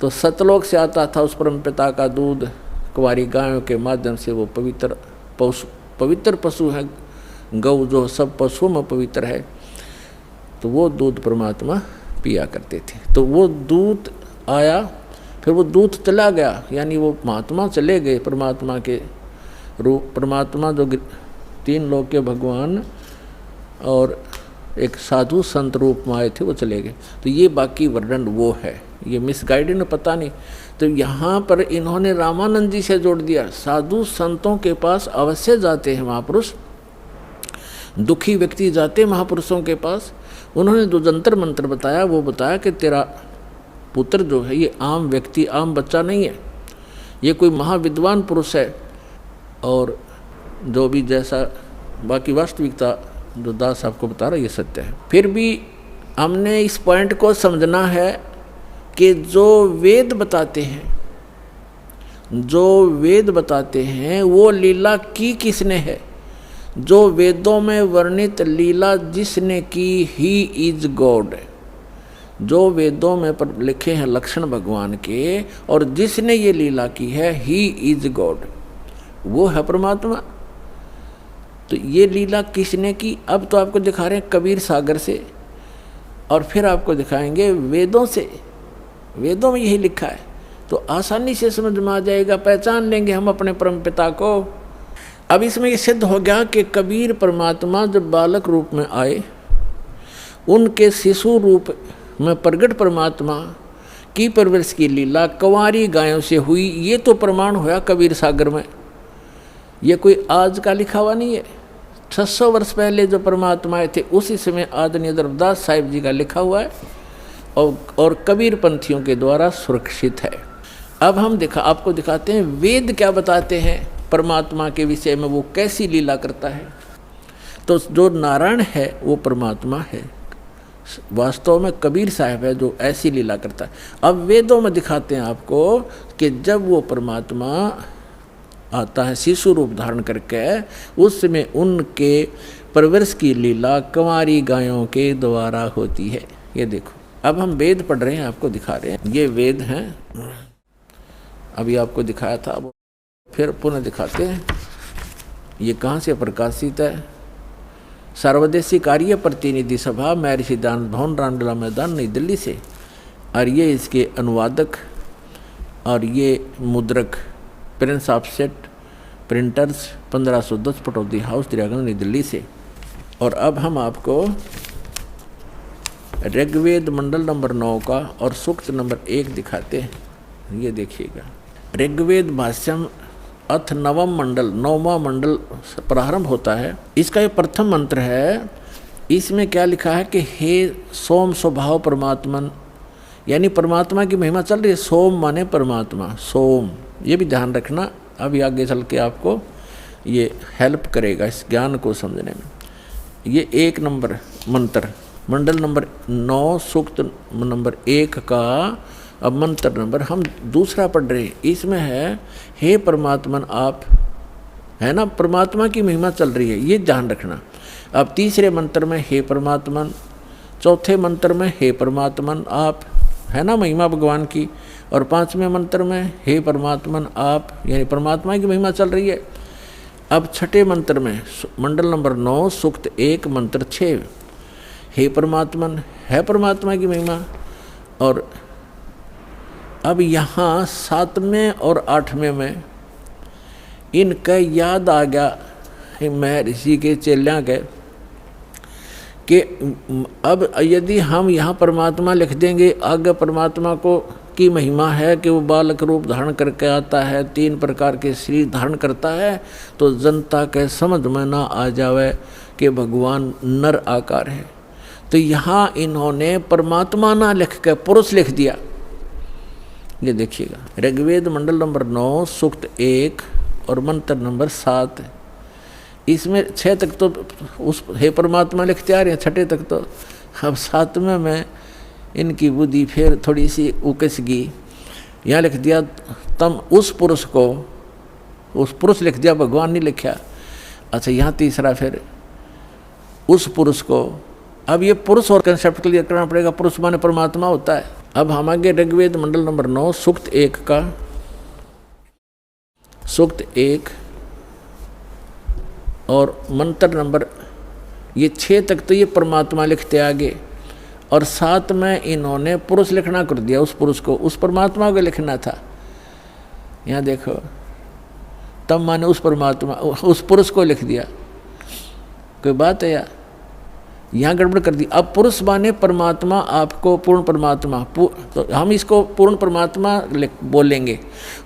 तो सतलोक से आता था उस परम पिता का दूध, कुंवारी गायों के माध्यम से। वो पवित्र पशु है गौ, जो सब पशुओं में पवित्र है। तो वो दूध परमात्मा पिया करते थे। तो वो दूध आया, फिर वो दूध चला गया, यानी वो महात्मा चले गए परमात्मा के रूप। परमात्मा जो 3 लोक के भगवान और एक साधु संत रूप में आए थे, वो चले गए। तो ये बाकी वर्णन वो है, ये मिसगाइडेड पता नहीं। तो यहाँ पर इन्होंने रामानंद जी से जोड़ दिया। साधु संतों के पास अवश्य जाते हैं महापुरुष, दुखी व्यक्ति जाते महापुरुषों के पास। उन्होंने जो जंतर मंत्र बताया वो बताया कि तेरा पुत्र जो है ये आम व्यक्ति, आम बच्चा नहीं है, ये कोई महाविद्वान पुरुष है। और जो भी जैसा बाकी वास्तविकता जो दास आपको बता रहा है ये सत्य है। फिर भी हमने इस पॉइंट को समझना है कि जो वेद बताते हैं, जो वेद बताते हैं वो लीला की किसने है। जो वेदों में वर्णित लीला जिसने की ही इज गॉड। जो वेदों में पर लिखे हैं लक्षण भगवान के और जिसने ये लीला की है ही इज गॉड, वो है परमात्मा। तो ये लीला किसने की, अब तो आपको दिखा रहे हैं कबीर सागर से, और फिर आपको दिखाएंगे वेदों से। वेदों में यही लिखा है, तो आसानी से समझ में आ जाएगा, पहचान लेंगे हम अपने परम पिता को। अब इसमें ये सिद्ध हो गया कि कबीर परमात्मा जब बालक रूप में आए, उनके शिशु रूप में प्रगट परमात्मा की परवरिश की लीला कंवारी गायों से हुई। ये तो प्रमाण होया कबीर सागर में, ये कोई आज का लिखा हुआ नहीं है। 600 वर्ष पहले जो परमात्मा आए थे उसी समय आदरणीय धर्मदास साहिब जी का लिखा हुआ है, और कबीर पंथियों के द्वारा सुरक्षित है। अब हम आपको दिखाते हैं वेद क्या बताते हैं परमात्मा के विषय में, वो कैसी लीला करता है। तो जो नारायण है वो परमात्मा है, वास्तव में कबीर साहब है जो ऐसी लीला करता है। अब वेदों में दिखाते हैं आपको कि जब वो परमात्मा आता है शिशु रूप धारण करके, उस समय उनके परवरिश की लीला कंवारी गायों के द्वारा होती है। ये देखो, अब हम वेद पढ़ रहे हैं, आपको दिखा रहे हैं। ये वेद हैं, अभी आपको दिखाया था, अब फिर पुनः दिखाते हैं। ये कहाँ से प्रकाशित है? सर्वदेशी कार्य प्रतिनिधि सभा, महर्षि दान भवन, रामलीला मैदान, नई दिल्ली से। और ये इसके अनुवादक और ये मुद्रक Prince Offset Printers 1510 Pataudi house, Daraganj, New Delhi से। और अब हम आपको ऋग्वेद मंडल नंबर 9 का और सूक्त नंबर 1 दिखाते हैं। ये देखिएगा, ऋग्वेद भाष्यम अथ नवम मंडल, 9वां मंडल प्रारंभ होता है। इसका ये प्रथम मंत्र है। इसमें क्या लिखा है कि हे सोम स्वभाव परमात्मन, यानी परमात्मा की महिमा चल रही है। सोम माने परमात्मा, सोम, ये भी ध्यान रखना, अभी आगे चल के आपको ये हेल्प करेगा इस ज्ञान को समझने में। ये 1 नंबर मंत्र, मंडल नंबर 9 सूक्त नंबर 1 का अब मंत्र नंबर हम दूसरा पढ़ रहे हैं। इसमें है हे परमात्मन आप, है ना, परमात्मा की महिमा चल रही है, ये ध्यान रखना। अब तीसरे मंत्र में हे परमात्मन, चौथे मंत्र में हे परमात्मन आप, है ना, महिमा भगवान की। और 5वें मंत्र में हे परमात्मन आप, यानी परमात्मा की महिमा चल रही है। अब छठे मंत्र में मंडल नंबर 9 सूक्त 1 मंत्र 6, हे परमात्मन, है परमात्मा की महिमा। और अब यहाँ 7वें और 8वें में इनका याद आ गया महर्षि के चेलियाँ के कि अब यदि हम यहाँ परमात्मा लिख देंगे, आगे परमात्मा को की महिमा है कि वो बालक रूप धारण करके आता है, 3 प्रकार के शरीर धारण करता है, तो जनता के समझ में ना आ जावे कि भगवान नर आकार है। तो यहाँ इन्होंने परमात्मा ना लिख के पुरुष लिख दिया। ये देखिएगा, ऋग्वेद मंडल नंबर 9 सूक्त 1 और मंत्र नंबर 7, इसमें 6 तक तो उस हे परमात्मा लिखते आ रहे हैं, 6 तक तो। अब 7वें में इनकी बुद्धि फिर थोड़ी सी उकस गई, यहाँ लिख दिया तम उस पुरुष को, उस पुरुष लिख दिया, भगवान नहीं लिखा। अच्छा, यहाँ तीसरा फिर उस पुरुष को। अब ये पुरुष और कंसेप्ट क्लियर करना पड़ेगा, पुरुष माने परमात्मा होता है। अब हम आगे ऋग्वेद मंडल नंबर 9 सूक्त 1 का, सूक्त 1 और मंत्र नंबर ये 6 तक तो ये परमात्मा लिखते आगे, और 7 में इन्होंने पुरुष लिखना कर दिया। उस पुरुष को, उस परमात्मा को लिखना था। यहाँ देखो, तब माने उस परमात्मा, उस पुरुष को लिख दिया। कोई बात है यार, यहाँ गड़बड़ कर दी। अब पुरुष माने परमात्मा, आपको पूर्ण परमात्मा, तो हम इसको पूर्ण परमात्मा बोलेंगे।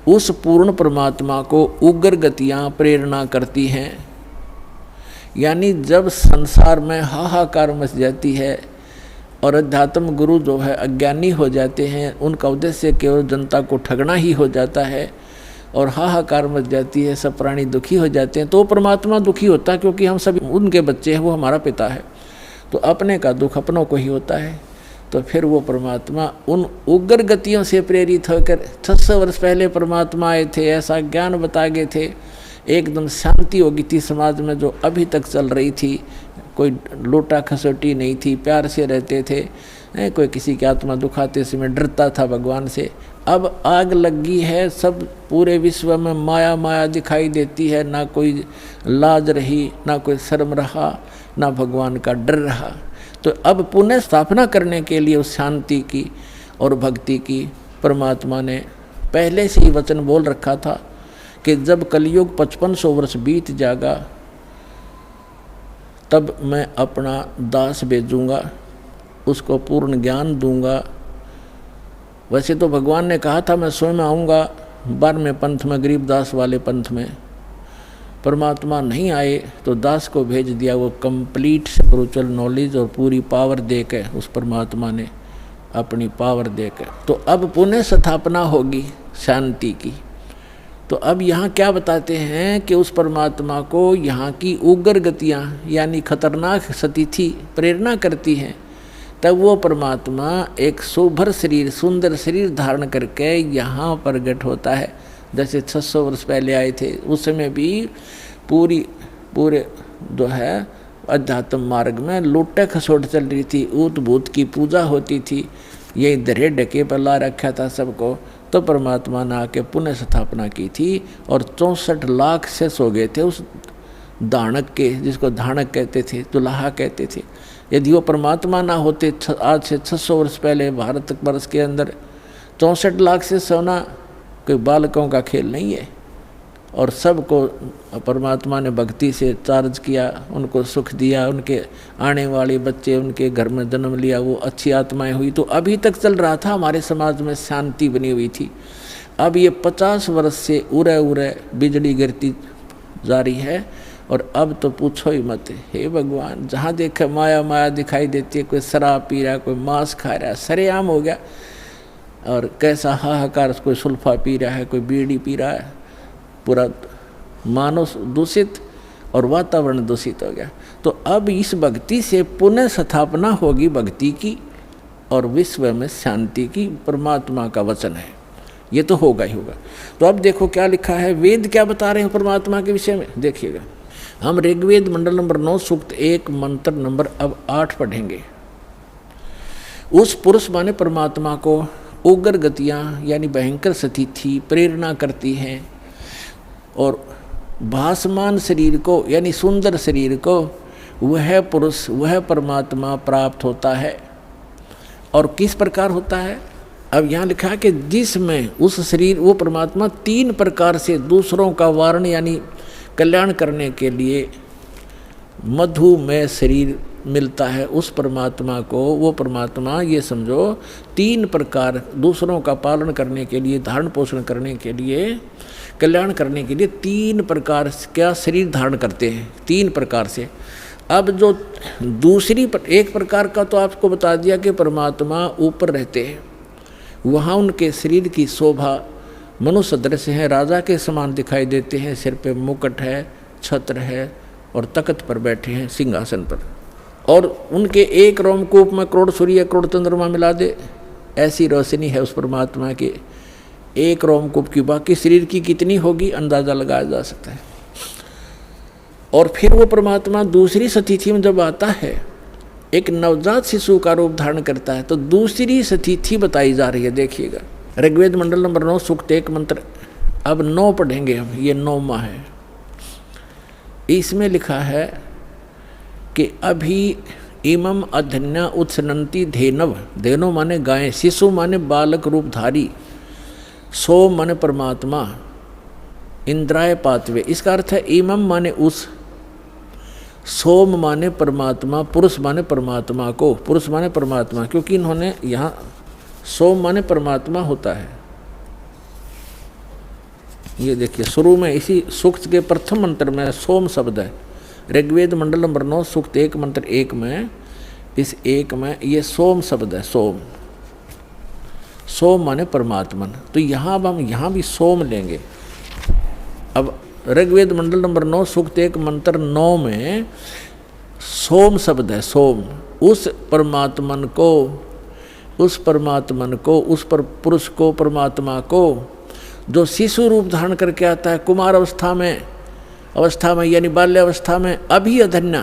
उस पूर्ण परमात्मा को उग्र गतियाँ प्रेरणा करती हैं, यानी जब संसार में हाहाकार मच जाती है और अध्यात्म गुरु जो है अज्ञानी हो जाते हैं, उनका उद्देश्य केवल जनता को ठगना ही हो जाता है, और हाहाकार मच जाती है, सब प्राणी दुखी हो जाते हैं, तो परमात्मा दुखी होता है, क्योंकि हम सभी उनके बच्चे हैं, वो हमारा पिता है, तो अपने का दुख अपनों को ही होता है। तो फिर वो परमात्मा उन उग्र गतियों से प्रेरित होकर 600 वर्ष पहले परमात्मा आए थे, ऐसा ज्ञान बता गए थे, एकदम शांति हो गई थी समाज में जो अभी तक चल रही थी। कोई लोटा खसोटी नहीं थी, प्यार से रहते थे, कोई किसी की आत्मा दुखाते समय डरता था भगवान से। अब आग लगी है, सब पूरे विश्व में माया माया दिखाई देती है, ना कोई लाज रही, ना कोई शर्म रहा, ना भगवान का डर रहा। तो अब पुनः स्थापना करने के लिए उस शांति की और भक्ति की परमात्मा ने पहले से ही वचन बोल रखा था कि जब कलयुग 5500 वर्ष बीत जाएगा, तब मैं अपना दास भेजूंगा, उसको पूर्ण ज्ञान दूंगा। वैसे तो भगवान ने कहा था मैं स्वयं आऊँगा 12वें पंथ में, गरीब दास वाले पंथ में। परमात्मा नहीं आए तो दास को भेज दिया, वो कंप्लीट स्पिरिचुअल नॉलेज और पूरी पावर दे के, उस परमात्मा ने अपनी पावर दे के। तो अब पुनः स्थापना होगी शांति की। तो अब यहाँ क्या बताते हैं कि उस परमात्मा को यहाँ की उग्र गतियाँ यानी खतरनाक स्थिति प्रेरणा करती हैं, तब वो परमात्मा एक सुभर शरीर, सुंदर शरीर धारण करके यहाँ प्रकट होता है। जैसे 600 वर्ष पहले आए थे, उस समय भी पूरे जो है अध्यात्म मार्ग में लूटे खसोट चल रही थी, ऊत भूत की पूजा होती थी, यही दरे ढके पर ला रखा था सबको। तो परमात्मा ने आके पुनः स्थापना की थी, और 64 लाख शेष हो गए थे उस दानक के, जिसको धानक कहते थे, दुल्हा कहते थे। यदि वो परमात्मा ना होते, आज से 600 वर्ष पहले भारत वर्ष के अंदर 64 लाख से सोना कोई बालकों का खेल नहीं है। और सबको परमात्मा ने भक्ति से चार्ज किया, उनको सुख दिया, उनके आने वाले बच्चे उनके घर में जन्म लिया, वो अच्छी आत्माएं हुई। तो अभी तक चल रहा था, हमारे समाज में शांति बनी हुई थी। अब ये 50 वर्ष से उरे बिजली गिरती जा रही है, और अब तो पूछो ही मत। हे भगवान, जहाँ देखे माया माया दिखाई देती है, कोई शराब पी रहा है, कोई मांस खा रहा है, सरेआम हो गया। और कैसा हाहाकार, कोई सुल्फा पी रहा है, कोई बीड़ी पी रहा है, पूरा मानव दूषित और वातावरण दूषित हो गया। तो अब इस भक्ति से पुनः स्थापना होगी भक्ति की, और विश्व में शांति की, परमात्मा का वचन है, ये तो होगा ही होगा। तो अब देखो क्या लिखा है, वेद क्या बता रहे हैं परमात्मा के विषय में, देखिएगा। हम ऋग्वेद मंडल नंबर 9 सूक्त 1 मंत्र नंबर अब 8 पढ़ेंगे। उस पुरुष माने परमात्मा को उग्र गतियाँ यानी भयंकर स्थिति प्रेरणा करती हैं, और भासमान शरीर को यानी सुंदर शरीर को वह पुरुष, वह परमात्मा प्राप्त होता है। और किस प्रकार होता है, अब यहाँ लिखा है कि जिसमें उस शरीर वो परमात्मा 3 प्रकार से दूसरों का वारण यानी कल्याण करने के लिए मधुमेह शरीर मिलता है, उस परमात्मा को वो परमात्मा ये समझो 3 प्रकार दूसरों का पालन करने के लिए, धारण पोषण करने के लिए, कल्याण करने के लिए 3 प्रकार क्या शरीर धारण करते हैं, 3 प्रकार से। अब जो एक प्रकार का तो आपको बता दिया कि परमात्मा ऊपर रहते हैं, वहाँ उनके शरीर की शोभा मनुष्य सदृश है, राजा के समान दिखाई देते हैं, सिर पे मुकुट है, छत्र है और तख्त पर बैठे हैं सिंहासन पर, और उनके एक रोमकूप में करोड़ सूर्य करोड़ चंद्रमा मिला दे ऐसी रोशनी है उस परमात्मा के एक रोमकूप की। बाकी शरीर की कितनी होगी अंदाज़ा लगाया जा सकता है। और फिर वो परमात्मा दूसरी स्थिति में जब आता है, एक नवजात शिशु का रूप धारण करता है, तो दूसरी स्थिति बताई जा रही है। देखिएगा ऋग्वेद मंडल नंबर 9 सूक्त 1 मंत्र, अब 9 पढ़ेंगे हम, ये 9वां है। इसमें लिखा है कि अभी इमम अधन्या उत्सनंती धेनव, धेनो माने गाय, शिशु माने बालक रूपधारी, सोम माने परमात्मा, इंद्राय पातवे। इसका अर्थ है इमम माने उस, सोम माने परमात्मा, पुरुष माने परमात्मा को, पुरुष माने परमात्मा, क्योंकि इन्होंने यहाँ सोम माने परमात्मा होता है। ये देखिए शुरू में इसी सूक्त के प्रथम मंत्र में सोम शब्द है। ऋग्वेद मंडल नंबर 9 सूक्त 1 मंत्र 1 में, इस 1 में ये सोम शब्द है। सोम, सोम माने परमात्मन। तो यहाँ अब हम यहाँ भी सोम लेंगे। अब ऋग्वेद मंडल नंबर 9 सूक्त 1 मंत्र 9 में सोम शब्द है। सोम, उस परमात्मन को, उस परमात्मन को, उस पर पुरुष को, परमात्मा को जो शिशु रूप धारण करके आता है कुमार अवस्था में यानी बाल्य अवस्था में। अभी अधन्या,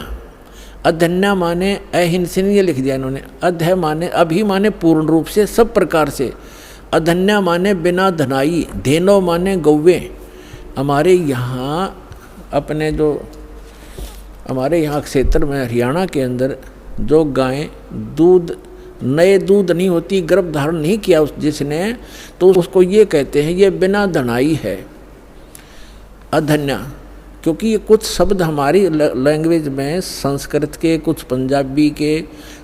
अधन्या माने अहिंसन, ये लिख दिया इन्होंने। अध्य माने अभी माने पूर्ण रूप से, सब प्रकार से। अधन्या माने बिना धनाई, धेनो माने गौवे। हमारे यहाँ अपने जो हमारे यहाँ क्षेत्र में हरियाणा के अंदर जो गायें दूध, नए दूध नहीं होती, गर्भ धारण नहीं किया जिसने, तो उसको ये कहते हैं ये बिना धनाई है, अधन्या। क्योंकि ये कुछ शब्द हमारी लैंग्वेज में संस्कृत के, कुछ पंजाबी के,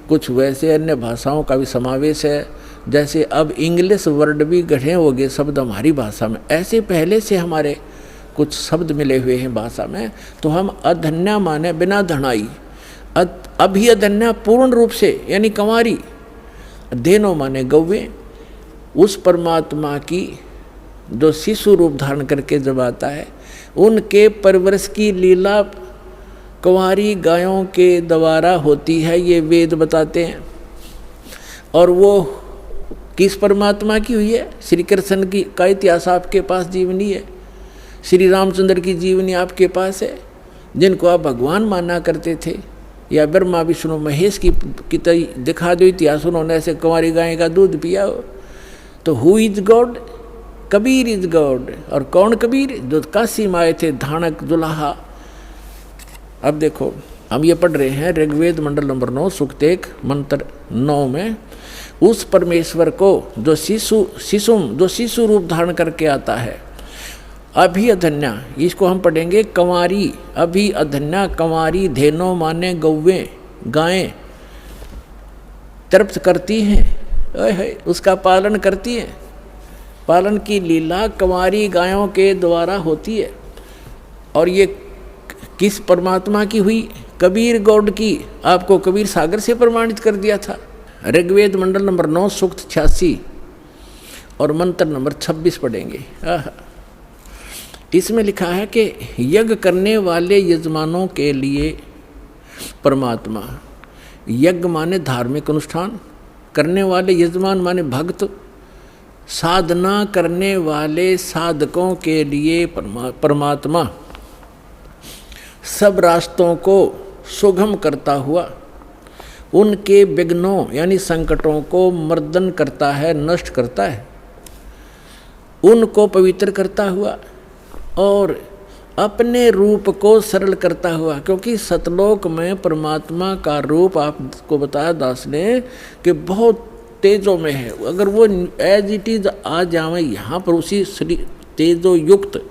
कुछ वैसे अन्य भाषाओं का भी समावेश है। जैसे अब इंग्लिश वर्ड भी गढ़े हो गए शब्द हमारी भाषा में, ऐसे पहले से हमारे कुछ शब्द मिले हुए हैं भाषा में। तो हम अधन्या माने बिना धनाई, अभी अधन्या पूर्ण रूप से यानी कंवारी, धेनो माने गौवे। उस परमात्मा की जो शिशु रूप धारण करके जब आता है, उनके परवरिश की लीला कंवारी गायों के द्वारा होती है, ये वेद बताते हैं। और वो किस परमात्मा की हुई है? श्री कृष्ण की का इतिहास आपके पास जीवनी है, श्री रामचंद्र की जीवनी आपके पास है, जिनको आप भगवान माना करते थे, या ब्रह्मा विष्णु महेश की दिखा दो इतिहास, उन्होंने ऐसे कंवारी गाय का दूध पिया हो। तो who is God? Kabir is God. और कौन कबीर? जो काशी में आए थे, धानक जुलाहा। अब देखो हम ये पढ़ रहे हैं ऋग्वेद मंडल नंबर 9 सूक्त 1 मंत्र 9 में, उस परमेश्वर को जो शिशु रूप धारण करके आता है, अभी अधन्या, इसको हम पढ़ेंगे कंवारी, अभी अधन्या कंवारी, धेनो माने गौवे, गायें तृप्त करती हैं, उसका पालन करती हैं। पालन की लीला कंवारी गायों के द्वारा होती है। और ये किस परमात्मा की हुई? कबीर गौड की। आपको कबीर सागर से प्रमाणित कर दिया था। ऋग्वेद मंडल नंबर 9 सूक्त 86 और मंत्र नंबर 26 पढ़ेंगे। इसमें लिखा है कि यज्ञ करने वाले यजमानों के लिए परमात्मा, यज्ञ माने धार्मिक अनुष्ठान, करने वाले यजमान माने भक्त, साधना करने वाले साधकों के लिए परमात्मा सब रास्तों को सुगम करता हुआ उनके विघ्नों यानी संकटों को मर्दन करता है, नष्ट करता है, उनको पवित्र करता हुआ और अपने रूप को सरल करता हुआ। क्योंकि सतलोक में परमात्मा का रूप आपको बताया दास ने कि बहुत तेजो में है, अगर वो एज इट इज आ जावे यहाँ पर उसी शरीर तेजो युक्त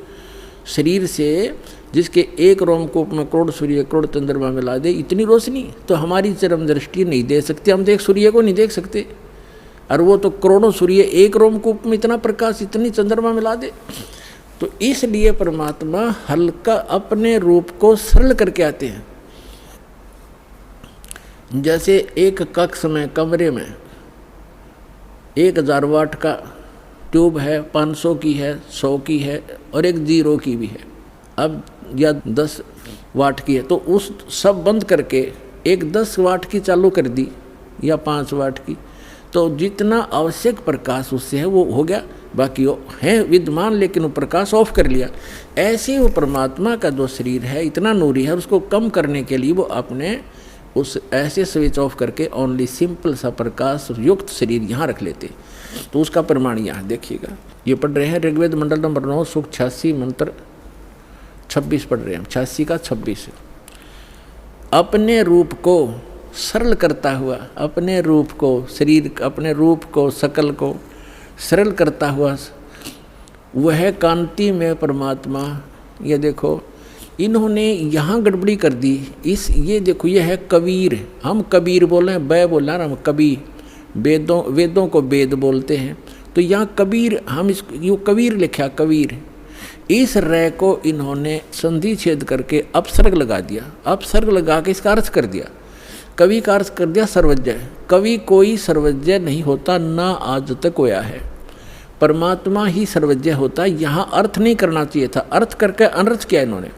शरीर से, जिसके एक रोमकूप में करोड़ सूर्य करोड़ चंद्रमा मिला दे, इतनी रोशनी तो हमारी चरम दृष्टि नहीं दे सकती। हम तो एक सूर्य को नहीं देख सकते, और वो तो करोड़ों सूर्य एक रोमकूप में इतना प्रकाश इतनी चंद्रमा मिला दे। तो इसलिए परमात्मा हल्का अपने रूप को सरल करके आते हैं। जैसे एक कक्ष में कमरे में 1000 वाट का ट्यूब है, 500 की है, 100 की है और एक 0 की भी है, अब या 10 वाट की है, तो उस सब बंद करके एक 10 वाट की चालू कर दी या 5 वाट की, तो जितना आवश्यक प्रकाश उससे है वो हो गया, बाकी वो है विद्यमान लेकिन वो प्रकाश ऑफ कर लिया। ऐसे वो परमात्मा का जो शरीर है इतना नूरी है, उसको कम करने के लिए वो अपने उस ऐसे स्विच ऑफ करके ओनली सिंपल सा प्रकाश युक्त शरीर यहाँ रख लेते। तो उसका प्रमाण यहाँ देखिएगा, ये पढ़ रहे हैं ऋग्वेद मंडल नंबर 9 सूक्त 86 मंत्र 26 पढ़ रहे हैं, 86 का 26। अपने रूप को सरल करता हुआ, अपने रूप को शरीर, अपने रूप को सकल को सरल करता हुआ वह कांति में परमात्मा। ये देखो इन्होंने यहाँ गड़बड़ी कर दी। इस ये देखो ये है कबीर, हम कबीर बोले हैं, बै बोला हम कबीर, वेदों को वेद बोलते हैं, तो यहाँ कबीर हम इसको यूँ कबीर लिखा कबीर। इस रै को इन्होंने संधि छेद करके अपसर्ग लगा दिया, अपसर्ग लगा के इसका अर्थ कर दिया, कवि का अर्थ कर दिया सर्वज्ञ। कवि कोई सर्वज्ञ नहीं होता, ना आज तक होया है, परमात्मा ही सर्वज्ञ होता। यहाँ अर्थ नहीं करना चाहिए था, अर्थ करके अनर्थ किया इन्होंने।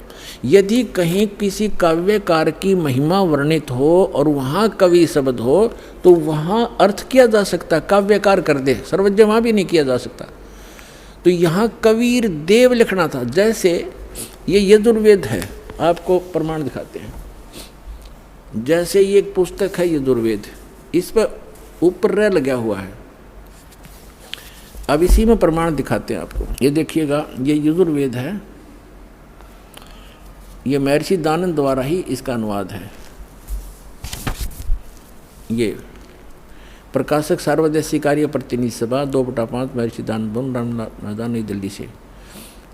यदि कहीं किसी काव्यकार की महिमा वर्णित हो और वहाँ कवि शब्द हो तो वहाँ अर्थ किया जा सकता, काव्यकार कर दे, सर्वज्ञ वहाँ भी नहीं किया जा सकता। तो यहाँ कबीर देव लिखना था। जैसे ये यजुर्वेद है, आपको प्रमाण दिखाते हैं। जैसे ये एक पुस्तक है यजुर्वेद, इस पर ऊपर रे लगा हुआ है, अब इसी में प्रमाण दिखाते हैं आपको। ये देखिएगा, ये यजुर्वेद है, ये महर्षि दानंद द्वारा ही इसका अनुवाद है। ये प्रकाशक सार्वदेशी कार्य प्रतिनिधि सभा 2/5 महर्षि दानंद मैदान नई दिल्ली से,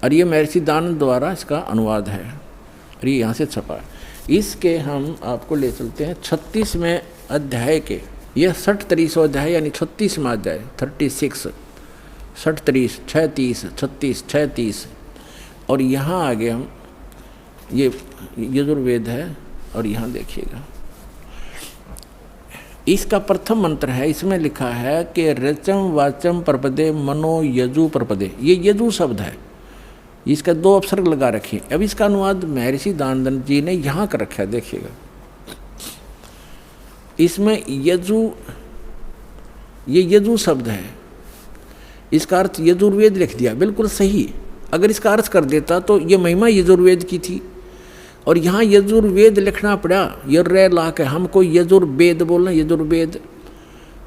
और ये महर्षि दानंद द्वारा इसका अनुवाद है और ये यहाँ से छपा है। इसके हम आपको ले चलते हैं 36वें अध्याय के, यह 60-30 अध्याय यानी 36वां अध्याय 36, 60-30, 36, 36, 36, और यहाँ आगे हम ये यजुर्वेद है और यहाँ देखिएगा इसका प्रथम मंत्र है। इसमें लिखा है कि रचम वाचम प्रपदे मनो यजु प्रपदे, ये यजु शब्द है, इसका 2 अपसर्ग लगा रखे। अब इसका अनुवाद महर्षि दानंद जी ने यहाँ कर रखा है, देखिएगा इसमें यजु, ये यजु शब्द है, इसका अर्थ यजुर्वेद लिख दिया, बिल्कुल सही। अगर इसका अर्थ कर देता तो ये महिमा यजुर्वेद की थी, और यहाँ यजुर्वेद लिखना पड़ा, ये रे ला के हमको यजुर्वेद बोलना, यजुर्वेद,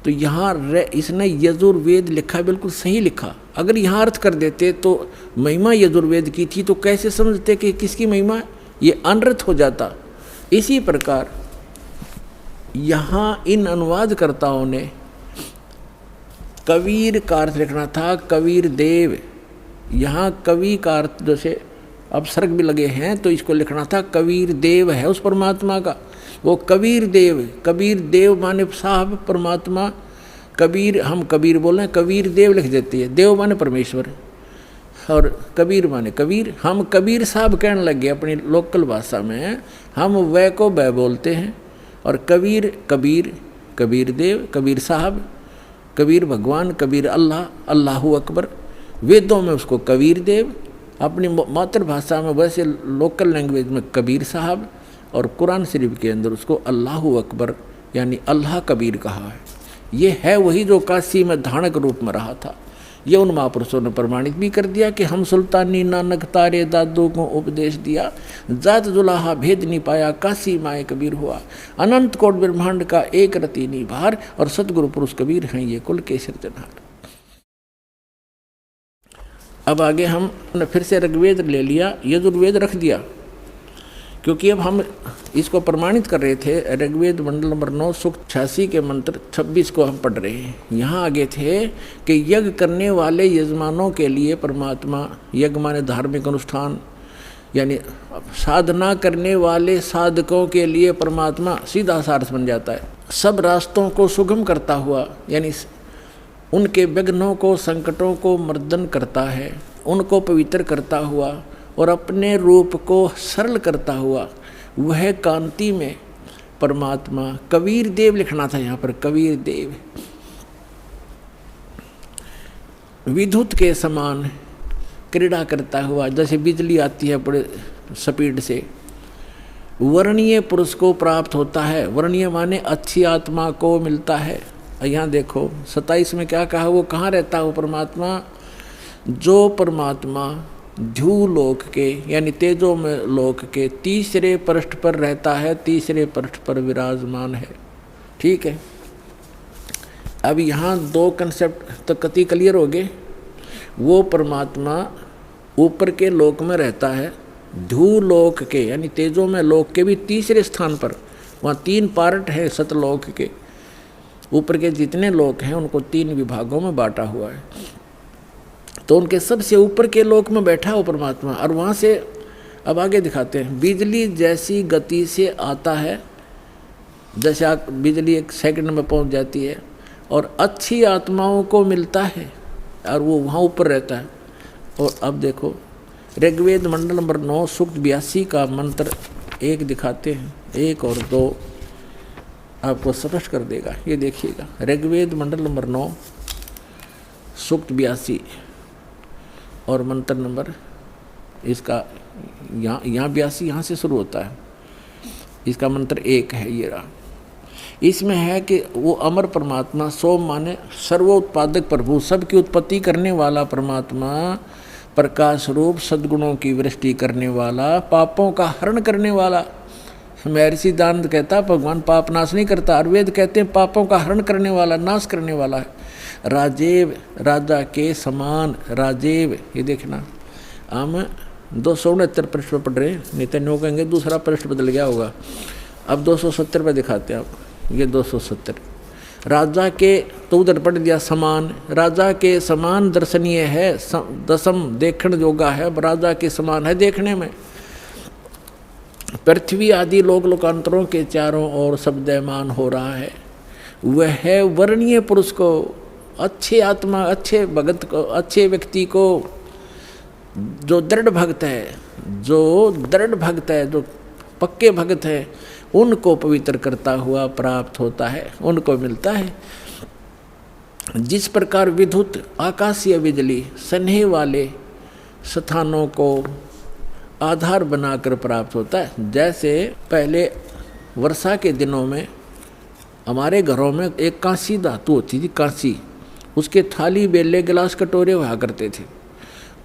तो यहाँ रे इसने यजुर्वेद लिखा, बिल्कुल सही लिखा। अगर यहाँ अर्थ कर देते तो महिमा यजुर्वेद की थी, तो कैसे समझते कि किसकी महिमा है, ये अनर्थ हो जाता। इसी प्रकार यहाँ इन अनुवादकर्ताओं ने कबीर का अर्थ लिखना था कबीर देव, यहाँ कवि का अर्थ जैसे अपसर्ग भी लगे हैं तो इसको लिखना था कबीर देव है उस परमात्मा का, वो कबीर देव माने साहब परमात्मा, कबीर हम कबीर बोल रहे हैं, कबीर देव लिख देती है, देव माने परमेश्वर और कबीर माने कबीर। हम कबीर साहब कहने लगे अपनी लोकल भाषा में, हम वह को वह बोलते हैं, और कबीर कबीर, कबीर देव, कबीर साहब, कबीर भगवान, कबीर अल्लाह, अल्लाहू अकबर। वेदों में उसको कबीर देव, अपनी मातृभाषा में वैसे लोकल लैंग्वेज में कबीर साहब, और कुरान शरीफ के अंदर उसको अल्लाहू अकबर यानी अल्लाह कबीर कहा है। ये है वही जो काशी में धानक रूप में रहा था। ये उन महापुरुषों ने प्रमाणित भी कर दिया कि हम सुल्तानी नानक तारे दादों को उपदेश दिया, जात जुलाहा भेद नहीं पाया, काशी माए कबीर हुआ, अनंत कोट ब्रह्मांड का एक रति निभार, और सतगुरु पुरुष कबीर हैं ये कुल के सिरजनहार। अब आगे हम फिर से ऋग्वेद ले लिया, यजुर्वेद रख दिया। क्योंकि अब हम इसको प्रमाणित कर रहे थे। ऋग्वेद मंडल नंबर 9 सूक्त 86 के मंत्र 26 को हम पढ़ रहे हैं। यहाँ आगे थे कि यज्ञ करने वाले यजमानों के लिए परमात्मा, यज्ञ माने धार्मिक अनुष्ठान, यानी साधना करने वाले साधकों के लिए परमात्मा सीधा सार्थ बन जाता है। सब रास्तों को सुगम करता हुआ, यानी उनके विघ्नों को, संकटों को मर्दन करता है, उनको पवित्र करता हुआ और अपने रूप को सरल करता हुआ, वह कांति में परमात्मा कबीर देव लिखना था यहाँ पर, कबीर देव विद्युत के समान क्रीड़ा करता हुआ, जैसे बिजली आती है बड़े स्पीड से, वर्णीय पुरुष को प्राप्त होता है। वर्णीय माने अच्छी आत्मा को मिलता है। यहाँ देखो 27 में क्या कहा, वो कहाँ रहता है वो परमात्मा? जो परमात्मा ध्युलोक के यानी तेजो में लोक के तीसरे पृष्ठ पर रहता है, तीसरे पृष्ठ पर विराजमान है। ठीक है, अब यहाँ दो कंसेप्ट तो कति क्लियर हो गए। वो परमात्मा ऊपर के लोक में रहता है, ध्युलोक के यानी तेजो में लोक के भी तीसरे स्थान पर। वहाँ 3 पार्ट है सतलोक के, ऊपर के जितने लोक हैं उनको 3 विभागों में बांटा हुआ है। तो उनके सबसे ऊपर के लोक में बैठा हो परमात्मा। और वहाँ से अब आगे दिखाते हैं, बिजली जैसी गति से आता है, जैसे बिजली 1 सेकंड में पहुँच जाती है, और अच्छी आत्माओं को मिलता है और वो वहाँ ऊपर रहता है। और अब देखो ऋग्वेद मंडल नंबर 9 सूक्त 82 का मंत्र 1 दिखाते हैं, 1 और 2 आपको स्पष्ट कर देगा। ये देखिएगा, ऋग्वेद मंडल नंबर 9 सूक्त 82 और मंत्र नंबर इसका यहाँ 82 यहाँ से शुरू होता है, इसका मंत्र 1 है ये रहा। इसमें है कि वो अमर परमात्मा, सोम माने सर्वोत्पादक प्रभु, सबकी उत्पत्ति करने वाला परमात्मा, प्रकाश रूप सद्गुणों की वृष्टि करने वाला, पापों का हरण करने वाला। महर्षि दानंद कहता भगवान पाप नाश नहीं करता, आयुर्वेद कहते हैं पापों का हरण करने वाला, नाश करने वाला है। राजेव, राजा के समान, राजेव। ये देखना, हम 269 पृष्ठ पर पढ़ रहे हैं, नहीं तो नो कहेंगे दूसरा पृष्ठ बदल गया होगा। अब 270 पर दिखाते हैं आप, ये 270। राजा के तो उधर पढ़ दिया समान, राजा के समान दर्शनीय है, दसम देखण योगा है, राजा के समान है देखने में। पृथ्वी आदि लोक लोकांतरों के चारों ओर शब्दमान हो रहा है। वह है वर्णीय पुरुष को, अच्छे आत्मा, अच्छे भगत को, अच्छे व्यक्ति को, जो दृढ़ भक्त है, जो दृढ़ भक्त है, जो पक्के भक्त है, उनको पवित्र करता हुआ प्राप्त होता है, उनको मिलता है। जिस प्रकार विद्युत आकाशीय बिजली स्नेह वाले स्थानों को आधार बनाकर प्राप्त होता है, जैसे पहले वर्षा के दिनों में हमारे घरों में एक कांसी धातु होती थी, कांसी, उसके थाली बेले गिलास कटोरे हुआ करते थे।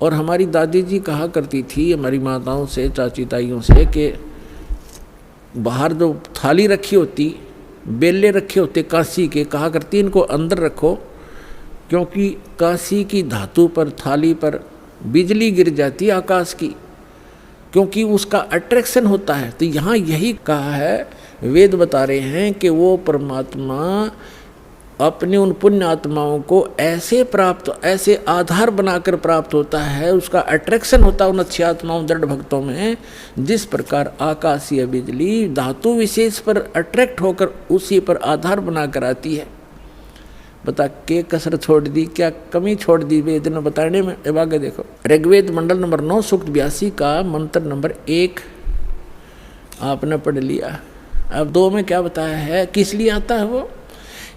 और हमारी दादी जी कहा करती थी हमारी माताओं से, चाची ताइयों से, कि बाहर जो थाली रखी होती, बेले रखे होते कांसी के, कहा करती इनको अंदर रखो, क्योंकि कांसी की धातु पर, थाली पर बिजली गिर जाती है आकाश की, क्योंकि उसका अट्रैक्शन होता है। तो यहाँ यही कहा है, वेद बता रहे हैं कि वो परमात्मा अपने उन पुण्य आत्माओं को ऐसे प्राप्त, ऐसे आधार बनाकर प्राप्त होता है, उसका अट्रैक्शन होता है उन अच्छी आत्माओं, दृढ़ भक्तों में। जिस प्रकार आकाशीय बिजली धातु विशेष पर अट्रैक्ट होकर उसी पर आधार बनाकर आती है। बता के कसर छोड़ दी, क्या कमी छोड़ दी वेद ने बताने में। अब आगे देखो, ऋग्वेद मंडल नंबर 9 सूक्त 82 का मंत्र नंबर 1 आपने पढ़ लिया। अब 2 में क्या बताया है, किस लिए आता है वो?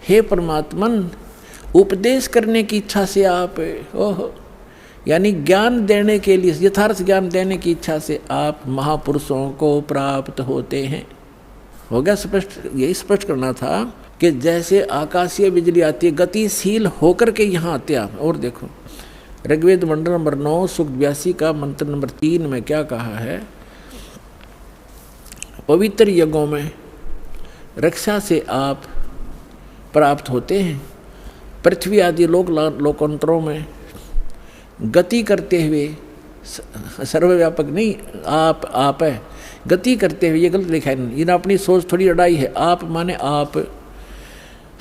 हे परमात्मन, उपदेश करने की इच्छा से आप, ओहो, यानी ज्ञान देने के लिए, यथार्थ ज्ञान देने की इच्छा से आप महापुरुषों को प्राप्त होते हैं। हो गया स्पष्ट? यही स्पष्ट करना था कि जैसे आकाशीय बिजली आती है, गतिशील होकर के यहाँ आते हैं। और देखो ऋग्वेद मंडल नंबर 9 सूक्त 82 का मंत्र नंबर 3 में क्या कहा है, पवित्र यज्ञों में रक्षा से आप प्राप्त होते हैं। पृथ्वी आदि लोकांतरों में गति करते हुए, सर्वव्यापक नहीं, आप है, गति करते हुए, ये गलत लिखा है, इन्हें अपनी सोच थोड़ी अड़ाई है। आप माने आप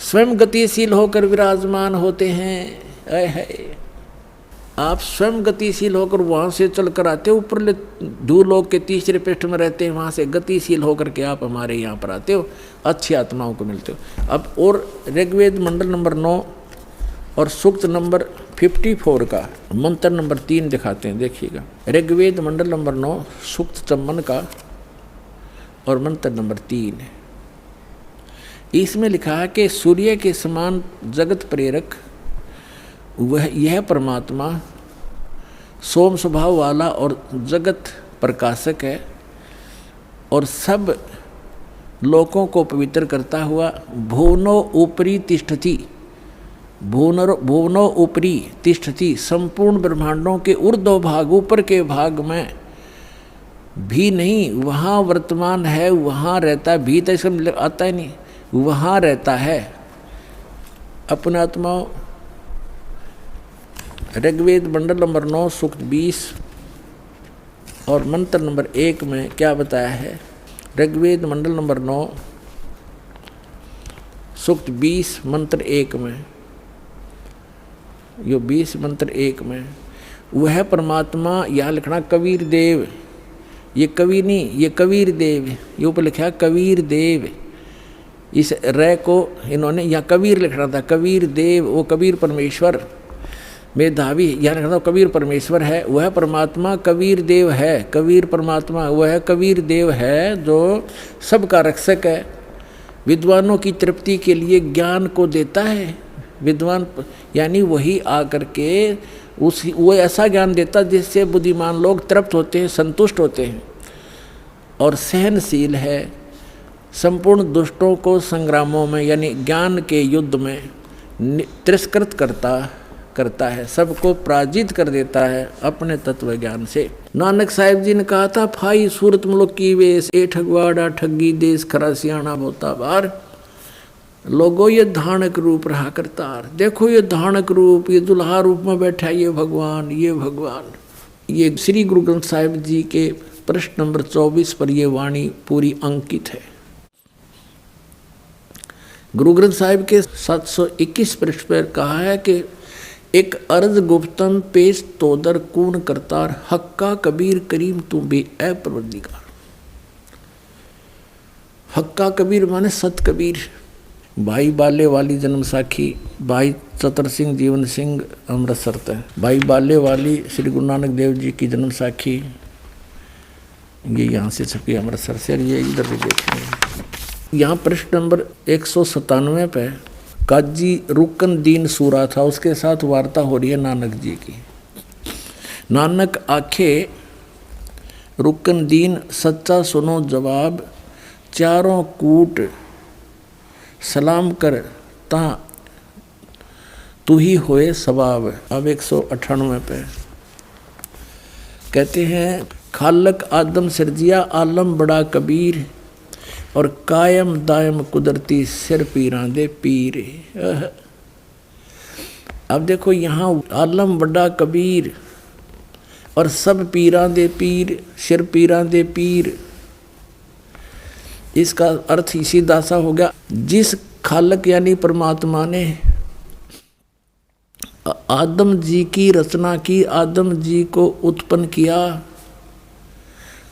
स्वयं गतिशील होकर विराजमान होते हैं। आप स्वयं गतिशील होकर वहाँ से चल कर आते हो, ऊपर भूलोक के तीसरे पृष्ठ में रहते हैं, वहाँ से गतिशील होकर के आप हमारे यहाँ पर आते हो, अच्छी आत्माओं को मिलते हो। अब और ऋग्वेद मंडल नंबर 9 और सूक्त नंबर 54 का मंत्र नंबर 3 दिखाते हैं, देखिएगा। ऋग्वेद मंडल नंबर 9 सूक्त चम्मन का और मंत्र नंबर 3, इसमें लिखा है कि सूर्य के समान जगत प्रेरक वह यह परमात्मा सोम स्वभाव वाला और जगत प्रकाशक है, और सब लोकों को पवित्र करता हुआ भुवनो ऊपरी तिष्ठति, भुवनो ऊपरी तिष्ठति, संपूर्ण ब्रह्मांडों के ऊर्ध्व भाग, ऊपर के भाग में भी नहीं, वहाँ वर्तमान है, वहाँ रहता है। भी तो इसका आता ही नहीं, वहाँ रहता है अपने आत्माओं। ऋग्वेद मंडल नंबर 9 सूक्त 20 और मंत्र नंबर 1 में क्या बताया है? ऋग्वेद मंडल नंबर 9 सूक्त 20 मंत्र 1 में, यो 20 मंत्र 1 में वह परमात्मा, यहाँ लिखना कबीर देव, ये कवि नहीं, ये कबीर देव, ये ऊपर लिखा कबीर देव, इस रे को इन्होंने यहाँ कबीर लिखना था, कबीर देव, वो कबीर परमेश्वर मेधावी, यहाँ लिखना था कबीर परमेश्वर है, वह परमात्मा कबीर देव है। कबीर परमात्मा वह कबीर देव है जो सबका रक्षक है, विद्वानों की तृप्ति के लिए ज्ञान को देता है। विद्वान यानी वही आकर के वो ऐसा ज्ञान देता जिससे बुद्धिमान लोग तृप्त होते हैं, संतुष्ट होते हैं, और सहनशील है, संपूर्ण दुष्टों को संग्रामों में यानी ज्ञान के युद्ध में तिरस्कृत करता है, सबको पराजित कर देता है अपने तत्व ज्ञान से। नानक साहिब जी ने कहा था, फाई सूरत मुल्क की वेश, ए ठगवाड़ा ठगी देश, खरा सियाणा बोता बार। लोगों ये धानक रूप रहा करतार, देखो ये धानक रूप, ये दुल्हा रूप में बैठा है, ये भगवान, ये भगवान। ये श्री गुरु ग्रंथ साहिब जी के प्रश्न नंबर 24 पर ये वाणी पूरी अंकित है। गुरु ग्रंथ साहिब के 721 पृष्ठ पर कहा है कि एक अर्ज गुप्तम पेश तोदर कून करतार, हक्का कबीर करीम तू बे ए परवरदिगार। हक्का कबीर माने सत कबीर। भाई बाले वाली जन्म साखी, भाई चतर सिंह जीवन सिंह अमृतसर तक, भाई बाले वाली श्री गुरु नानक देव जी की जन्म साखी, ये यहाँ से छपी अमृतसर से, ये इधर भी देखेंगे। यहाँ पृष्ठ नंबर 197 पे काजी रुकन दीन सूरा था, उसके साथ वार्ता हो रही है नानक जी की। नानक आखे रुकन दीन सच्चा सुनो जवाब, चारों कूट सलाम कर ता तू ही होए सवाब। अब 198 पे कहते हैं, खालक आदम सिरजिया आलम बड़ा कबीर, और कायम दायम कुदरती सिर पीरां दे पीर। अब देखो यहाँ आलम बड़ा कबीर और सब पीरां दे पीर, सिर पीरां दे पीर, इसका अर्थ इसी दासा हो गया। जिस खालक यानी परमात्मा ने आदम जी की रचना की, आदम जी को उत्पन्न किया,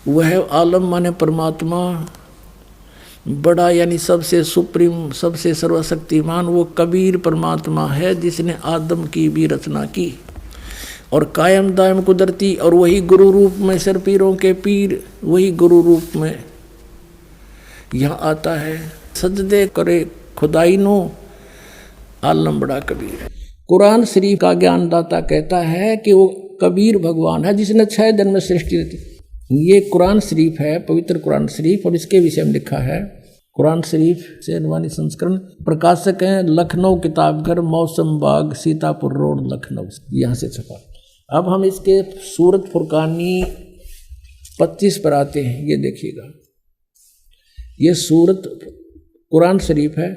वह आलम माने परमात्मा, बड़ा यानी सबसे सुप्रीम, सबसे सर्वशक्तिमान वो कबीर परमात्मा है जिसने आदम की भी रचना की। और कायम दायम कुदरती, और वही गुरु रूप में सिर पीरों के पीर, वही गुरु रूप में यहाँ आता है। सजदे करे खुदाई नो आलम बड़ा कबीर। कुरान शरीफ का ज्ञानदाता कहता है कि वो कबीर भगवान है जिसने 6 दिन में सृष्टि रची। ये कुरान शरीफ है, पवित्र कुरान शरीफ, और इसके विषय में लिखा है। कुरान शरीफ से अनुवादित संस्करण, प्रकाशक हैं लखनऊ किताबघर, मौसम बाग, सीतापुर रोड, लखनऊ, यहाँ से छपा। अब हम इसके सूरत फुरकानी 25 पर आते हैं। ये देखिएगा, ये सूरत कुरान शरीफ है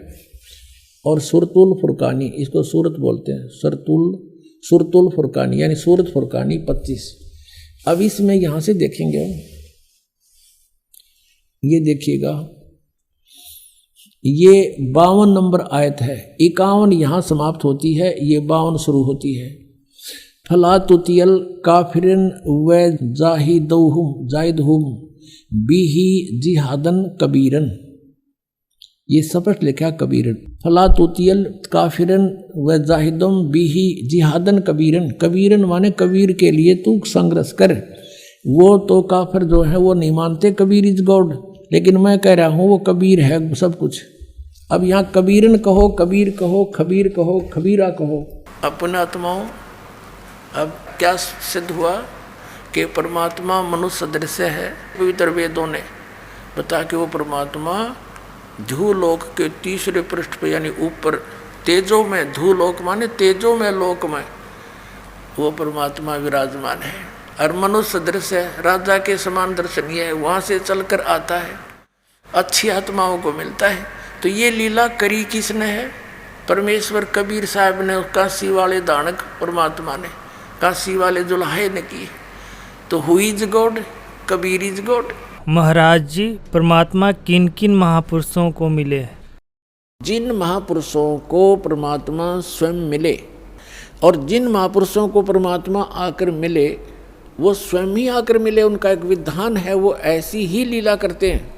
और सुरतुल फुरकानी, इसको सूरत बोलते हैं, सुरतुल फुरकानी यानी सूरत फुरकानी 25। अब इसमें यहाँ से देखेंगे ये देखिएगा, ये 52 नंबर आयत है। 51 यहाँ समाप्त होती है, ये 52 शुरू होती है। फला तुतियल काफिरन व जाहिदहुम बिही जिहादन कबीरन, ये स्पष्ट लिखा कबीरन। फला तुतियल काफिरन व जाहिदुम बिही जिहादन कबीरन, कबीरन माने कबीर के लिए तू संघर्ष कर। वो तो काफिर जो है वो नहीं मानते कबीर इज गॉड, लेकिन मैं कह रहा हूँ वो कबीर है सब कुछ। अब यहाँ कबीरन कहो, कबीर कहो, खबीर कहो, खबीरा कहो। अपने आत्माओं, अब क्या सिद्ध हुआ कि परमात्मा मनुष्य सदृश है। पवित्र वेदों ने बता कि वो परमात्मा धूलोक के तीसरे पृष्ठ पे यानी ऊपर तेजो में, धूलोक माने तेजो में, लोक में वो परमात्मा विराजमान है और मनुष्य सदृश है, राजा के समान दर्शनीय है, वहाँ से चलकर आता है, अच्छी आत्माओं को मिलता है। तो ये लीला करी किसने है? परमेश्वर कबीर साहब ने, काशी वाले दानक परमात्मा ने, काशी वाले जुलाहे ने की। तो who is God? Kabir is God. Maharaj ji, परमात्मा किन किन महापुरुषों को मिले? जिन महापुरुषों को परमात्मा स्वयं मिले और जिन महापुरुषों को परमात्मा आकर मिले वो स्वयं ही आकर मिले, उनका एक विधान है, वो ऐसी ही लीला करते हैं।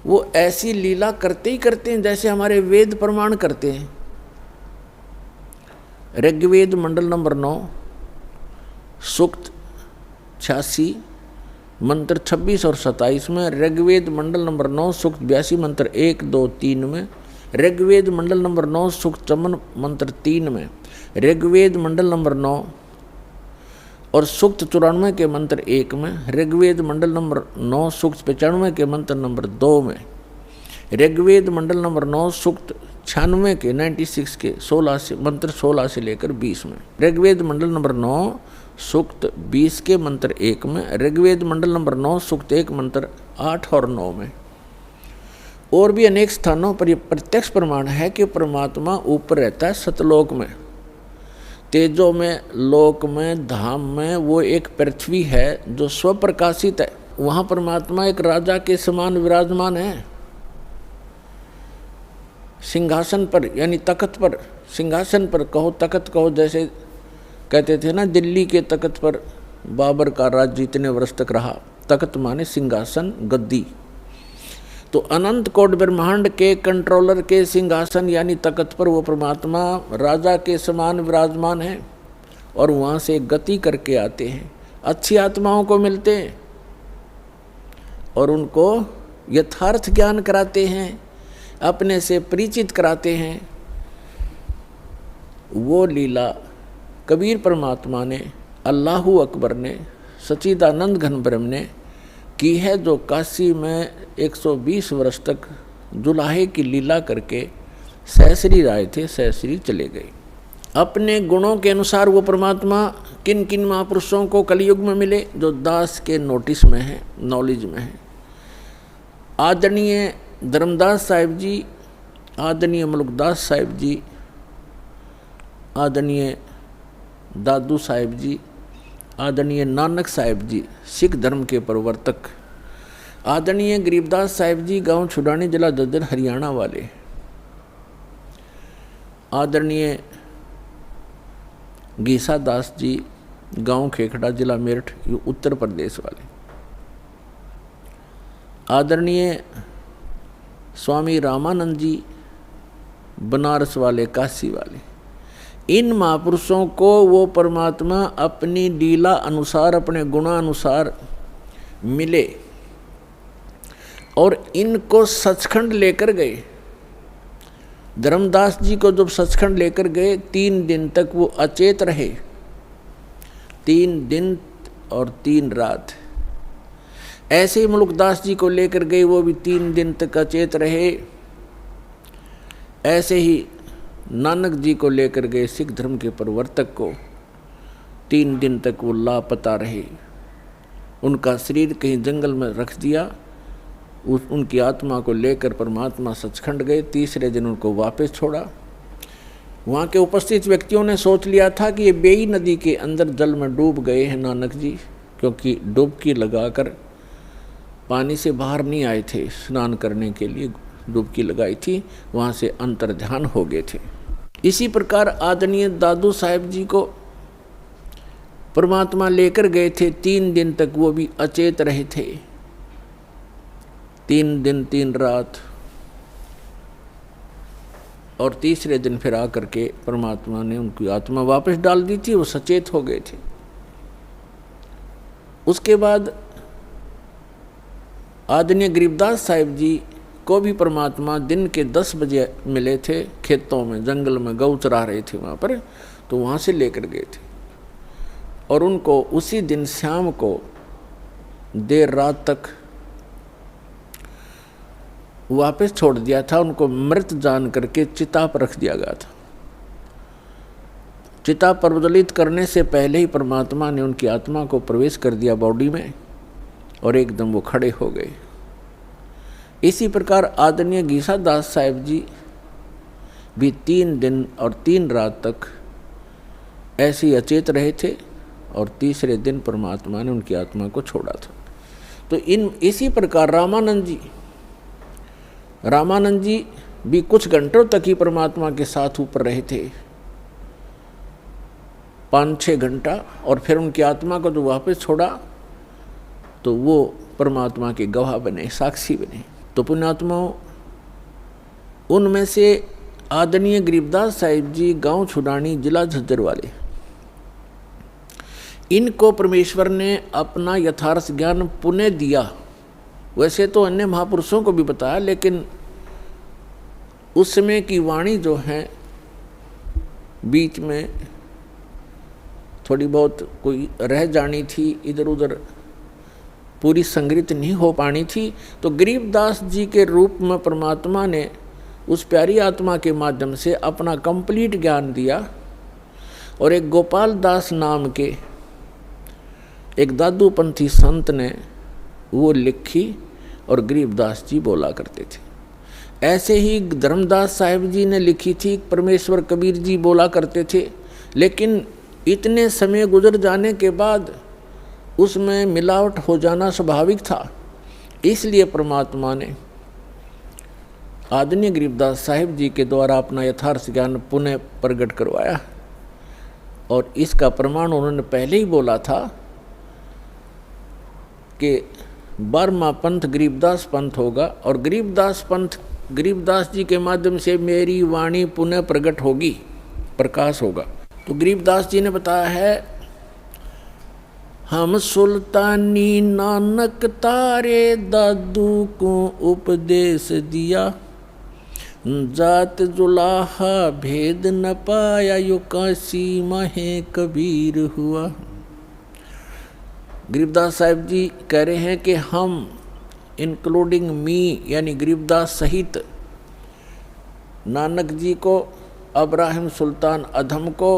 वो ऐसी लीला करते ही करते हैं जैसे हमारे वेद प्रमाण करते हैं। ऋग्वेद मंडल नंबर 9 सूक्त 86 मंत्र 26 और 27 में, ऋग्वेद मंडल नंबर 9 सूक्त 82 मंत्र 1, 2, 3 में, ऋग्वेद मंडल नंबर 9 सूक्त 54 मंत्र 3 में, ऋग्वेद मंडल नंबर 9 और सूक्त 94 के मंत्र 1 में, ऋग्वेद मंडल नंबर 9 सूक्त 95 के मंत्र नंबर 2 में, ऋग्वेद मंडल नंबर 9 सूक्त 96 के 96 के 16 से मंत्र 16 से लेकर 20 में, ऋग्वेद मंडल नंबर 9 सूक्त 20 के मंत्र 1 में, ऋग्वेद मंडल नंबर 9 सूक्त 1 मंत्र 8 और 9 में। और भी अनेक स्थानों पर यह प्रत्यक्ष प्रमाण है कि परमात्मा ऊपर रहता है सतलोक में, तेजो में, लोक में, धाम में। वो एक पृथ्वी है जो स्वप्रकाशित है, वहाँ परमात्मा एक राजा के समान विराजमान है। सिंहासन पर यानी तख्त पर, सिंहासन पर कहो, तख्त कहो, जैसे कहते थे ना दिल्ली के तख्त पर बाबर का राज्य इतने वर्ष तक रहा। तख्त माने सिंहासन, गद्दी। तो अनंत कोट ब्रह्मांड के कंट्रोलर के सिंहासन यानी तख्त पर वो परमात्मा राजा के समान विराजमान है और वहाँ से गति करके आते हैं, अच्छी आत्माओं को मिलते हैं और उनको यथार्थ ज्ञान कराते हैं, अपने से परिचित कराते हैं। वो लीला कबीर परमात्मा ने, अल्लाहु अकबर ने, सच्चिदानंद घन ब्रह्म ने की है, जो काशी में 120 वर्ष तक जुलाहे की लीला करके सहस्री आए थे, सहस्री चले गए। अपने गुणों के अनुसार वो परमात्मा किन किन महापुरुषों को कलयुग में मिले, जो दास के नोटिस में है, नॉलेज में है। आदरणीय धर्मदास साहिब जी, आदरणीय मलुकदास साहिब जी, आदरणीय दादू साहिब जी, आदरणीय नानक साहिब जी सिख धर्म के प्रवर्तक, आदरणीय गरीबदास साहिब जी गांव छुड़ानी जिला ददर हरियाणा वाले, आदरणीय गीसा दास जी गांव खेखड़ा जिला मेरठ उत्तर प्रदेश वाले, आदरणीय स्वामी रामानंद जी बनारस वाले, काशी वाले। इन महापुरुषों को वो परमात्मा अपनी लीला अनुसार, अपने गुणानुसार मिले और इनको सचखंड लेकर गए। धर्मदास जी को जब सचखंड लेकर गए 3 दिन तक वो अचेत रहे, 3 दिन और 3 रात। ऐसे ही मुलुकदास जी को लेकर गए, वो भी 3 दिन तक अचेत रहे। ऐसे ही नानक जी को लेकर गए, सिख धर्म के प्रवर्तक को, 3 दिन तक वो लापता रहे। उनका शरीर कहीं जंगल में रख दिया, उनकी आत्मा को लेकर परमात्मा सचखंड गए। तीसरे दिन उनको वापस छोड़ा। वहाँ के उपस्थित व्यक्तियों ने सोच लिया था कि ये बेई नदी के अंदर जल में डूब गए हैं नानक जी, क्योंकि डुबकी लगाकर पानी से बाहर नहीं आए थे, स्नान करने के लिए डुबकी लगाई थी, वहाँ से अंतर्ध्यान हो गए थे। इसी प्रकार आदरणीय दादू साहेब जी को परमात्मा लेकर गए थे। 3 दिन तक वो भी अचेत रहे थे, 3 दिन 3 रात, और तीसरे दिन फिर आकर के परमात्मा ने उनकी आत्मा वापस डाल दी थी, वो सचेत हो गए थे। उसके बाद आदरणीय गरीबदास साहिब जी को भी परमात्मा दिन के 10 बजे मिले थे, खेतों में जंगल में गौ चरा रहे थे वहाँ पर, तो वहाँ से लेकर गए थे और उनको उसी दिन शाम को देर रात तक वापस छोड़ दिया था। उनको मृत जान करके चिता पर रख दिया गया था। चिता प्रज्वलित करने से पहले ही परमात्मा ने उनकी आत्मा को प्रवेश कर दिया बॉडी में और एकदम वो खड़े हो गए। इसी प्रकार आदरणीय गीसा दास साहिब जी भी 3 दिन और 3 रात तक ऐसे ही अचेत रहे थे और तीसरे दिन परमात्मा ने उनकी आत्मा को छोड़ा था। तो इसी प्रकार रामानंद जी भी कुछ घंटों तक ही परमात्मा के साथ ऊपर रहे थे, 5-6 घंटा, और फिर उनकी आत्मा को जो वापस छोड़ा तो वो परमात्मा के गवाह बने, साक्षी बने। तो पुण्यात्माओं, उनमें से आदरणीय गरीबदास साहिब जी गांव छुडानी, जिला झज्जर वाले, इनको परमेश्वर ने अपना यथार्थ ज्ञान पुनः दिया। वैसे तो अन्य महापुरुषों को भी बताया, लेकिन उस समय की वाणी जो है बीच में थोड़ी बहुत कोई रह जानी थी, इधर उधर पूरी संग्रहित नहीं हो पानी थी। तो गरीबदास जी के रूप में परमात्मा ने उस प्यारी आत्मा के माध्यम से अपना कंप्लीट ज्ञान दिया। और एक गोपाल दास नाम के एक दादूपंथी संत ने वो लिखी और गरीबदास जी बोला करते थे। ऐसे ही धर्मदास साहिब जी ने लिखी थी, परमेश्वर कबीर जी बोला करते थे। लेकिन इतने समय गुजर जाने के बाद उसमें मिलावट हो जाना स्वाभाविक था, इसलिए परमात्मा ने आदरणीय गरीबदास साहिब जी के द्वारा अपना यथार्थ ज्ञान पुनः प्रकट करवाया। और इसका प्रमाण उन्होंने पहले ही बोला था कि 12वां पंथ गरीबदास पंथ होगा और गरीबदास पंथ गरीबदास जी के माध्यम से मेरी वाणी पुनः प्रकट होगी, प्रकाश होगा। तो गरीबदास जी ने बताया है, हम सुल्तानी नानक तारे दादू को उपदेश दिया, जात जुलाहा भेद न पाया यो काशी महे कबीर हुआ। गरीबदास साहिब जी कह रहे हैं कि हम इंक्लूडिंग मी यानी गरीबदास सहित नानक जी को, अब्राहिम सुल्तान अधम को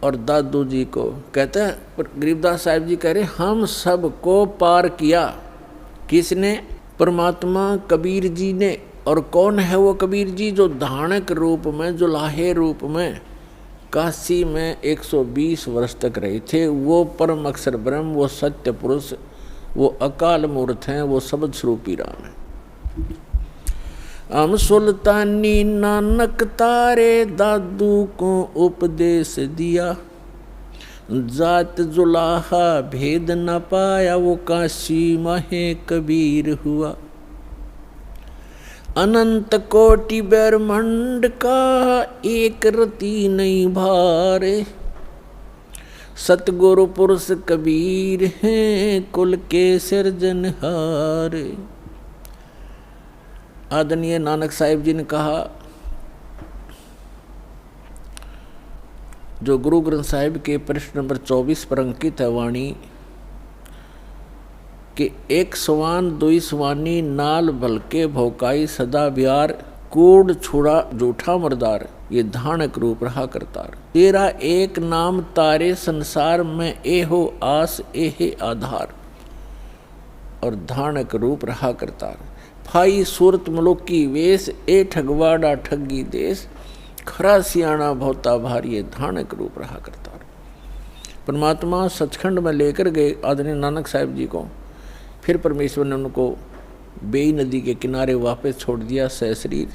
और दादू जी को कहते हैं। पर गरीबदास साहिब जी कह रहे हम सब को पार किया। किसने? परमात्मा कबीर जी ने। और कौन है वो कबीर जी? जो धानक रूप में, जुलाहे रूप में काशी में 120 वर्ष तक रहे थे। वो परम अक्षर ब्रह्म, वो सत्य पुरुष, वो अकाल मूर्त हैं, वो शब्द स्वरूपी राम है। हम सुल्तानी नानक तारे दादू को उपदेश दिया, जात जुलाहा भेद न पाया वो काशी महे कबीर हुआ। अनंत कोटि ब्रह्मांड का एक रति नहीं भारे, सतगुरु पुरुष कबीर हैं कुल के सिरजनहार। आदरणीय नानक साहिब जी ने कहा, जो गुरु ग्रंथ साहिब के पृष्ठ नंबर 24 पर अंकित है वाणी कि एक सवान दुई सवानी नाल भलके भोकाई सदा बिहार, कूड़ छुड़ा जूठा मरदार, ये धानक रूप रहा करतार। तेरा एक नाम तारे संसार में, ए हो आस ए है आधार। और धानक रूप रहा करतार। फाई सूरत मलुकी वेश, ए ठगवाड़ा ठगी देश, खरा सियाणा भोता भारी, ये धानक रूप रहा करतार। परमात्मा सचखंड में लेकर गए आदरणीय नानक साहिब जी को। फिर परमेश्वर ने उनको बेई नदी के किनारे वापस छोड़ दिया सशरीर।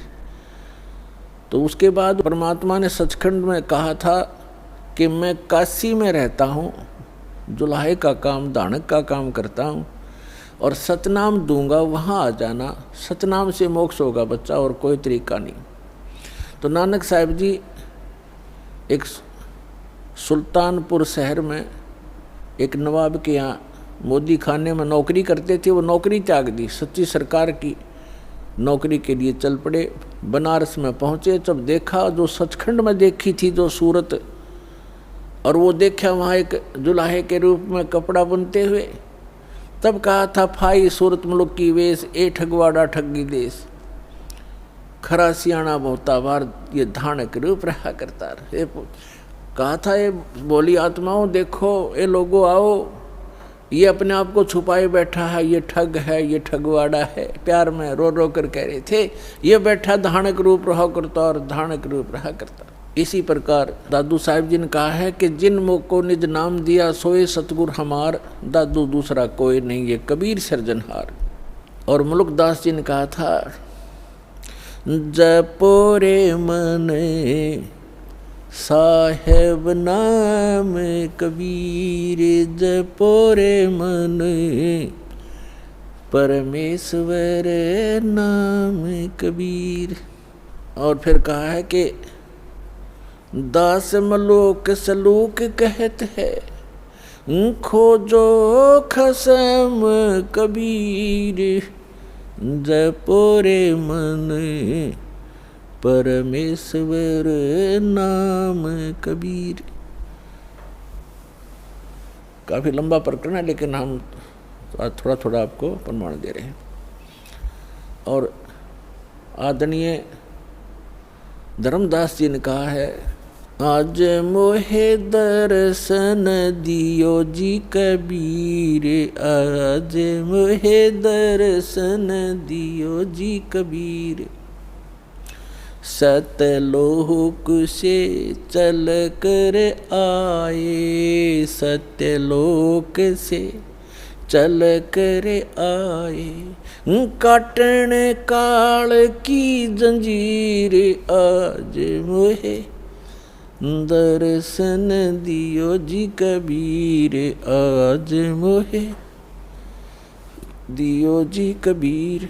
तो उसके बाद परमात्मा ने सचखंड में कहा था कि मैं काशी में रहता हूँ, जुलाहे का काम, दानक का काम करता हूँ, और सतनाम दूंगा, वहाँ आ जाना। सतनाम से मोक्ष होगा बच्चा, और कोई तरीका नहीं। तो नानक साहिब जी एक सुल्तानपुर शहर में एक नवाब के यहाँ मोदी खाने में नौकरी करते थे। वो नौकरी त्याग दी, सच्ची सरकार की नौकरी के लिए चल पड़े। बनारस में पहुँचे, जब देखा जो सचखंड में देखी थी जो सूरत, और वो देखा वहाँ एक जुलाहे के रूप में कपड़ा बुनते हुए, तब कहा था फाई सूरत मुल्क की वेश, ए ठगवाड़ा ठगी देश, खरा सियाणा बहुता बार ये धानक रूप रहा करता रहे। कहा था ये बोली आत्माओं, देखो ये लोगों आओ, ये अपने आप को छुपाए बैठा है, ये ठग है, ये ठगवाड़ा है। प्यार में रो रो कर कह रहे थे, ये बैठा धानक रूप रहा करता और धानक रूप रहा करता। इसी प्रकार दादू साहिब जी ने कहा है कि जिन मुख को निज नाम दिया सोए सतगुर हमार, दादू दूसरा कोई नहीं ये कबीर सिरजनहार। और मुल्कदास जी ने कहा था, जपो रे मन साहेब नाम कबीर, जपो रे मन परमेश्वर नाम कबीर। और फिर कहा है कि दास मलोक सलूक कहत है, खोजो खसम कबीर, जपो रे मन परमेश्वर नाम कबीर। काफ़ी लंबा प्रकरण है, लेकिन हम थोड़ा थोड़ा आपको प्रमाण दे रहे हैं। और आदरणीय धर्मदास जी ने कहा है, आज मोहे दर्शन दियो जी कबीर, आज मोहे दर्शन दियो जी कबीर, सतलोक से चल कर आए, सत्यलोक से चल कर आए, काटन काल की जंजीर, आज मोहे दर्शन दियो जी कबीर, आज मोहे दियो जी कबीर।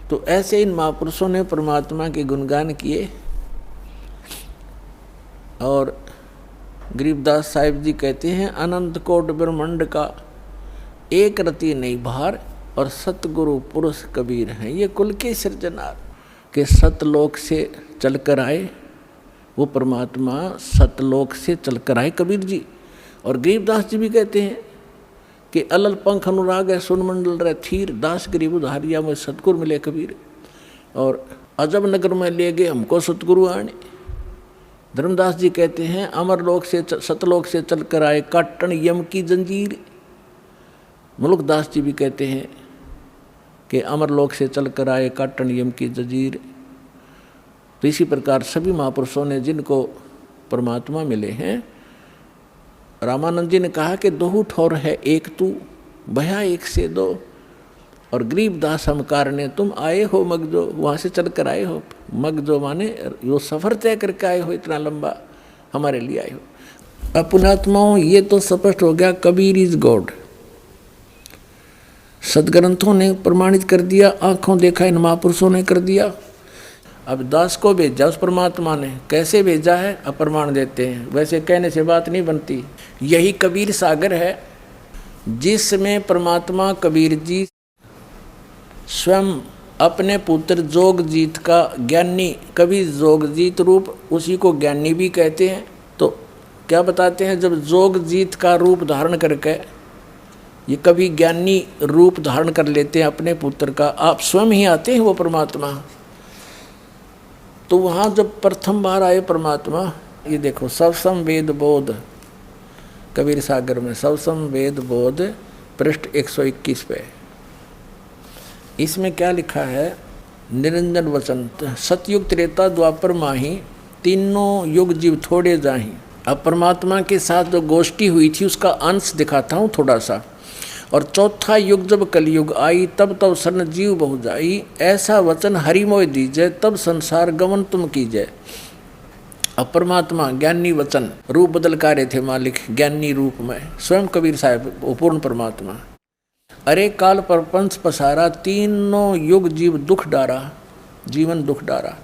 तो ऐसे इन महापुरुषों ने परमात्मा के गुणगान किए। और गरीबदास साहिब जी कहते हैं, अनंत कोट ब्रह्मांड का एक रति नहीं भार, और सतगुरु पुरुष कबीर हैं ये कुल के सृजनार। के सतलोक से चलकर आए वो परमात्मा, सतलोक से चलकर आए कबीर जी। और गरीबदास जी भी कहते हैं कि अलल पंख अनुराग है सुन मंडल रह थीर, दास गरीब उधारिया में सतगुरु मिले कबीर। और अजब नगर में ले गए हमको सतगुरु आने। धर्मदास जी कहते हैं, अमर लोक से सतलोक से चलकर आए, काटन यम की जंजीर। मुल्कदास जी भी कहते हैं कि अमरलोक से चलकर आए, काटन यम की जंजीर। तो इसी प्रकार सभी महापुरुषों ने जिनको परमात्मा मिले हैं, रामानंद जी ने कहा कि दो ठौर है एक तू, भया एक से दो। और गरीबदास हम कारणे तुम आए हो मगजो, वहाँ से चल कर आए हो। मगजो माने यो सफ़र तय करके आए हो, इतना लंबा हमारे लिए आए हो। अपनात्माओं, ये तो स्पष्ट हो गया कबीर इज गॉड। सदग्रंथों ने प्रमाणित कर दिया, आँखों देखा इन महापुरुषों ने कर दिया। अब दास को भेजा उस परमात्मा ने, कैसे भेजा है अब प्रमाण देते हैं, वैसे कहने से बात नहीं बनती। यही कबीर सागर है जिसमें परमात्मा कबीर जी स्वयं अपने पुत्र जोगजीत का ज्ञानी, कभी जोगजीत रूप, उसी को ज्ञानी भी कहते हैं। तो क्या बताते हैं, जब जोगजीत का रूप धारण करके ये कभी ज्ञानी रूप धारण कर लेते हैं अपने पुत्र का, आप स्वयं ही आते हैं वो परमात्मा। तो वहाँ जब प्रथम बार आए परमात्मा, ये देखो सबसम वेद बोध, कबीर सागर में सबसम वेद बोध पृष्ठ 121 पे, इसमें क्या लिखा है, निरंजन वचन सतयुग त्रेता द्वापर माही, तीनों युग जीव थोड़े जाही। अब परमात्मा के साथ जो गोष्ठी हुई थी उसका अंश दिखाता हूँ थोड़ा सा। और चौथा युग जब कलयुग आई, तब तब सन जीव बहु जाई, ऐसा वचन हरि मोय दीजय, तब संसार गमन तुम कीजय। अब परमात्मा ज्ञानी वचन रूप बदल का रहे थे मालिक, ज्ञानी रूप में स्वयं कबीर साहब वो पूर्ण परमात्मा। अरे काल प्रपंच पसारा, तीनों युग जीव दुख डारा, जीवन दुख डारा,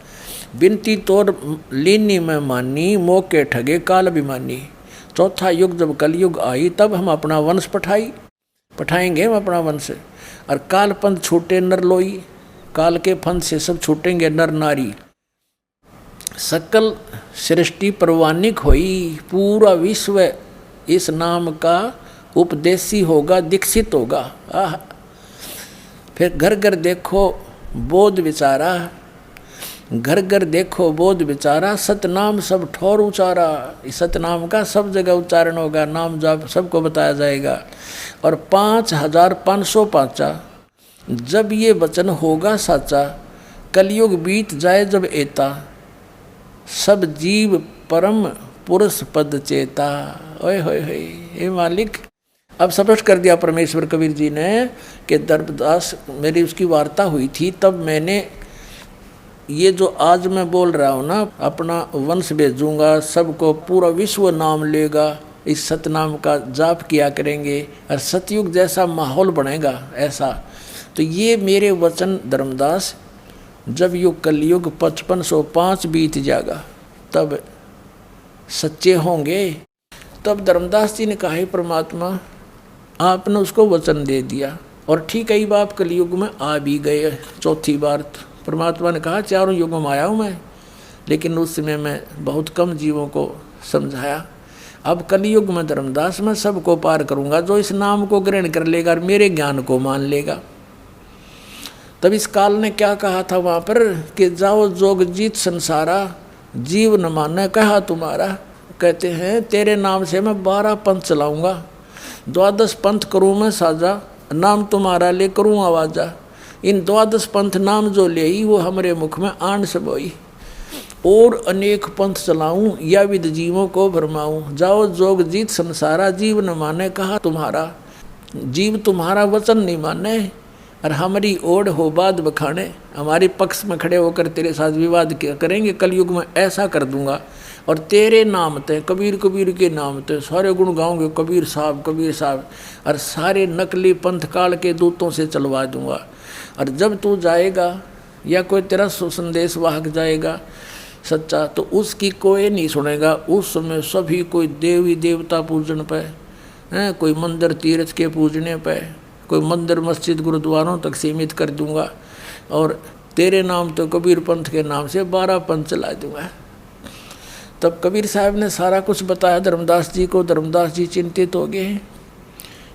बिनती तोर लीनी में मानी, मोके ठगे काल अभिमानी। चौथा युग जब कलयुग आई, तब हम अपना वंश पठाएंगे हम अपना वंश। और काल पंथ छूटे नर लोई, काल के पंथ से सब छूटेंगे नर नारी। सकल सृष्टि परवानिक होई, पूरा विश्व इस नाम का उपदेशी होगा, दीक्षित होगा। आह, फिर घर घर देखो बोध विचारा, घर घर देखो बोध विचारा, सतनाम सब ठोर उचारा। इस सतनाम का सब जगह उच्चारण होगा, नाम जाप सबको बताया जाएगा। और 5505 जब ये वचन होगा साचा, कलयुग बीत जाए जब एता, सब जीव परम पुरुष पद चेता। ओए होए होए, हे मालिक। अब स्पष्ट कर दिया परमेश्वर कबीर जी ने कि दर्पदास, मेरी उसकी वार्ता हुई थी, तब मैंने ये जो आज मैं बोल रहा हूँ ना, अपना वंश भेजूंगा, सबको पूरा विश्व नाम लेगा, इस सतनाम का जाप किया करेंगे और सतयुग जैसा माहौल बनेगा ऐसा। तो ये मेरे वचन धर्मदास, जब युग कलयुग 5505 बीत जाएगा तब सच्चे होंगे। तब धर्मदास जी ने कहा, परमात्मा आपने उसको वचन दे दिया और ठीक है, बाप कलयुग में आ भी गए चौथी बार। परमात्मा ने कहा, चारों युगों में आया हूँ मैं, लेकिन उस समय मैं बहुत कम जीवों को समझाया। अब कलयुग में धर्मदास मैं सबको पार करूँगा, जो इस नाम को ग्रहण कर लेगा और मेरे ज्ञान को मान लेगा। तब इस काल ने क्या कहा था वहाँ पर कि जाओ जोग जीत संसारा, जीव न माने कहा तुम्हारा। कहते हैं तेरे नाम से मैं 12 पंथ चलाऊँगा, 12 पंथ करूँ मैं साजा, नाम तुम्हारा ले करूँ आवाजा। इन 12 पंथ नाम जो ले ही, वो हमारे मुख में आन सबोई। और अनेक पंथ चलाऊं, या विद जीवों को भरमाऊं। जाओ जोग जीत संसारा, जीव न माने कहा तुम्हारा। जीव तुम्हारा वचन नहीं माने और हमारी ओढ़ हो बात बखाने, हमारे पक्ष में खड़े होकर तेरे साथ विवाद करेंगे। कलयुग में ऐसा कर दूंगा और तेरे नाम ते, कबीर कबीर के नाम ते सारे गुण गाओगे, कबीर साहब कबीर साहब, और सारे नकली पंथ काल के दूतों से चलवा दूंगा। और जब तू जाएगा या कोई तेरा संदेश वाहक जाएगा सच्चा, तो उसकी कोई नहीं सुनेगा। उस समय सभी कोई देवी देवता पूजन पे, कोई मंदिर तीर्थ के पूजने पे, कोई मंदिर मस्जिद गुरुद्वारों तक सीमित कर दूंगा और तेरे नाम तो कबीर पंथ के नाम से 12 पंथ चला दूंगा। तब कबीर साहब ने सारा कुछ बताया धर्मदास जी को। धर्मदास जी चिंतित हो गए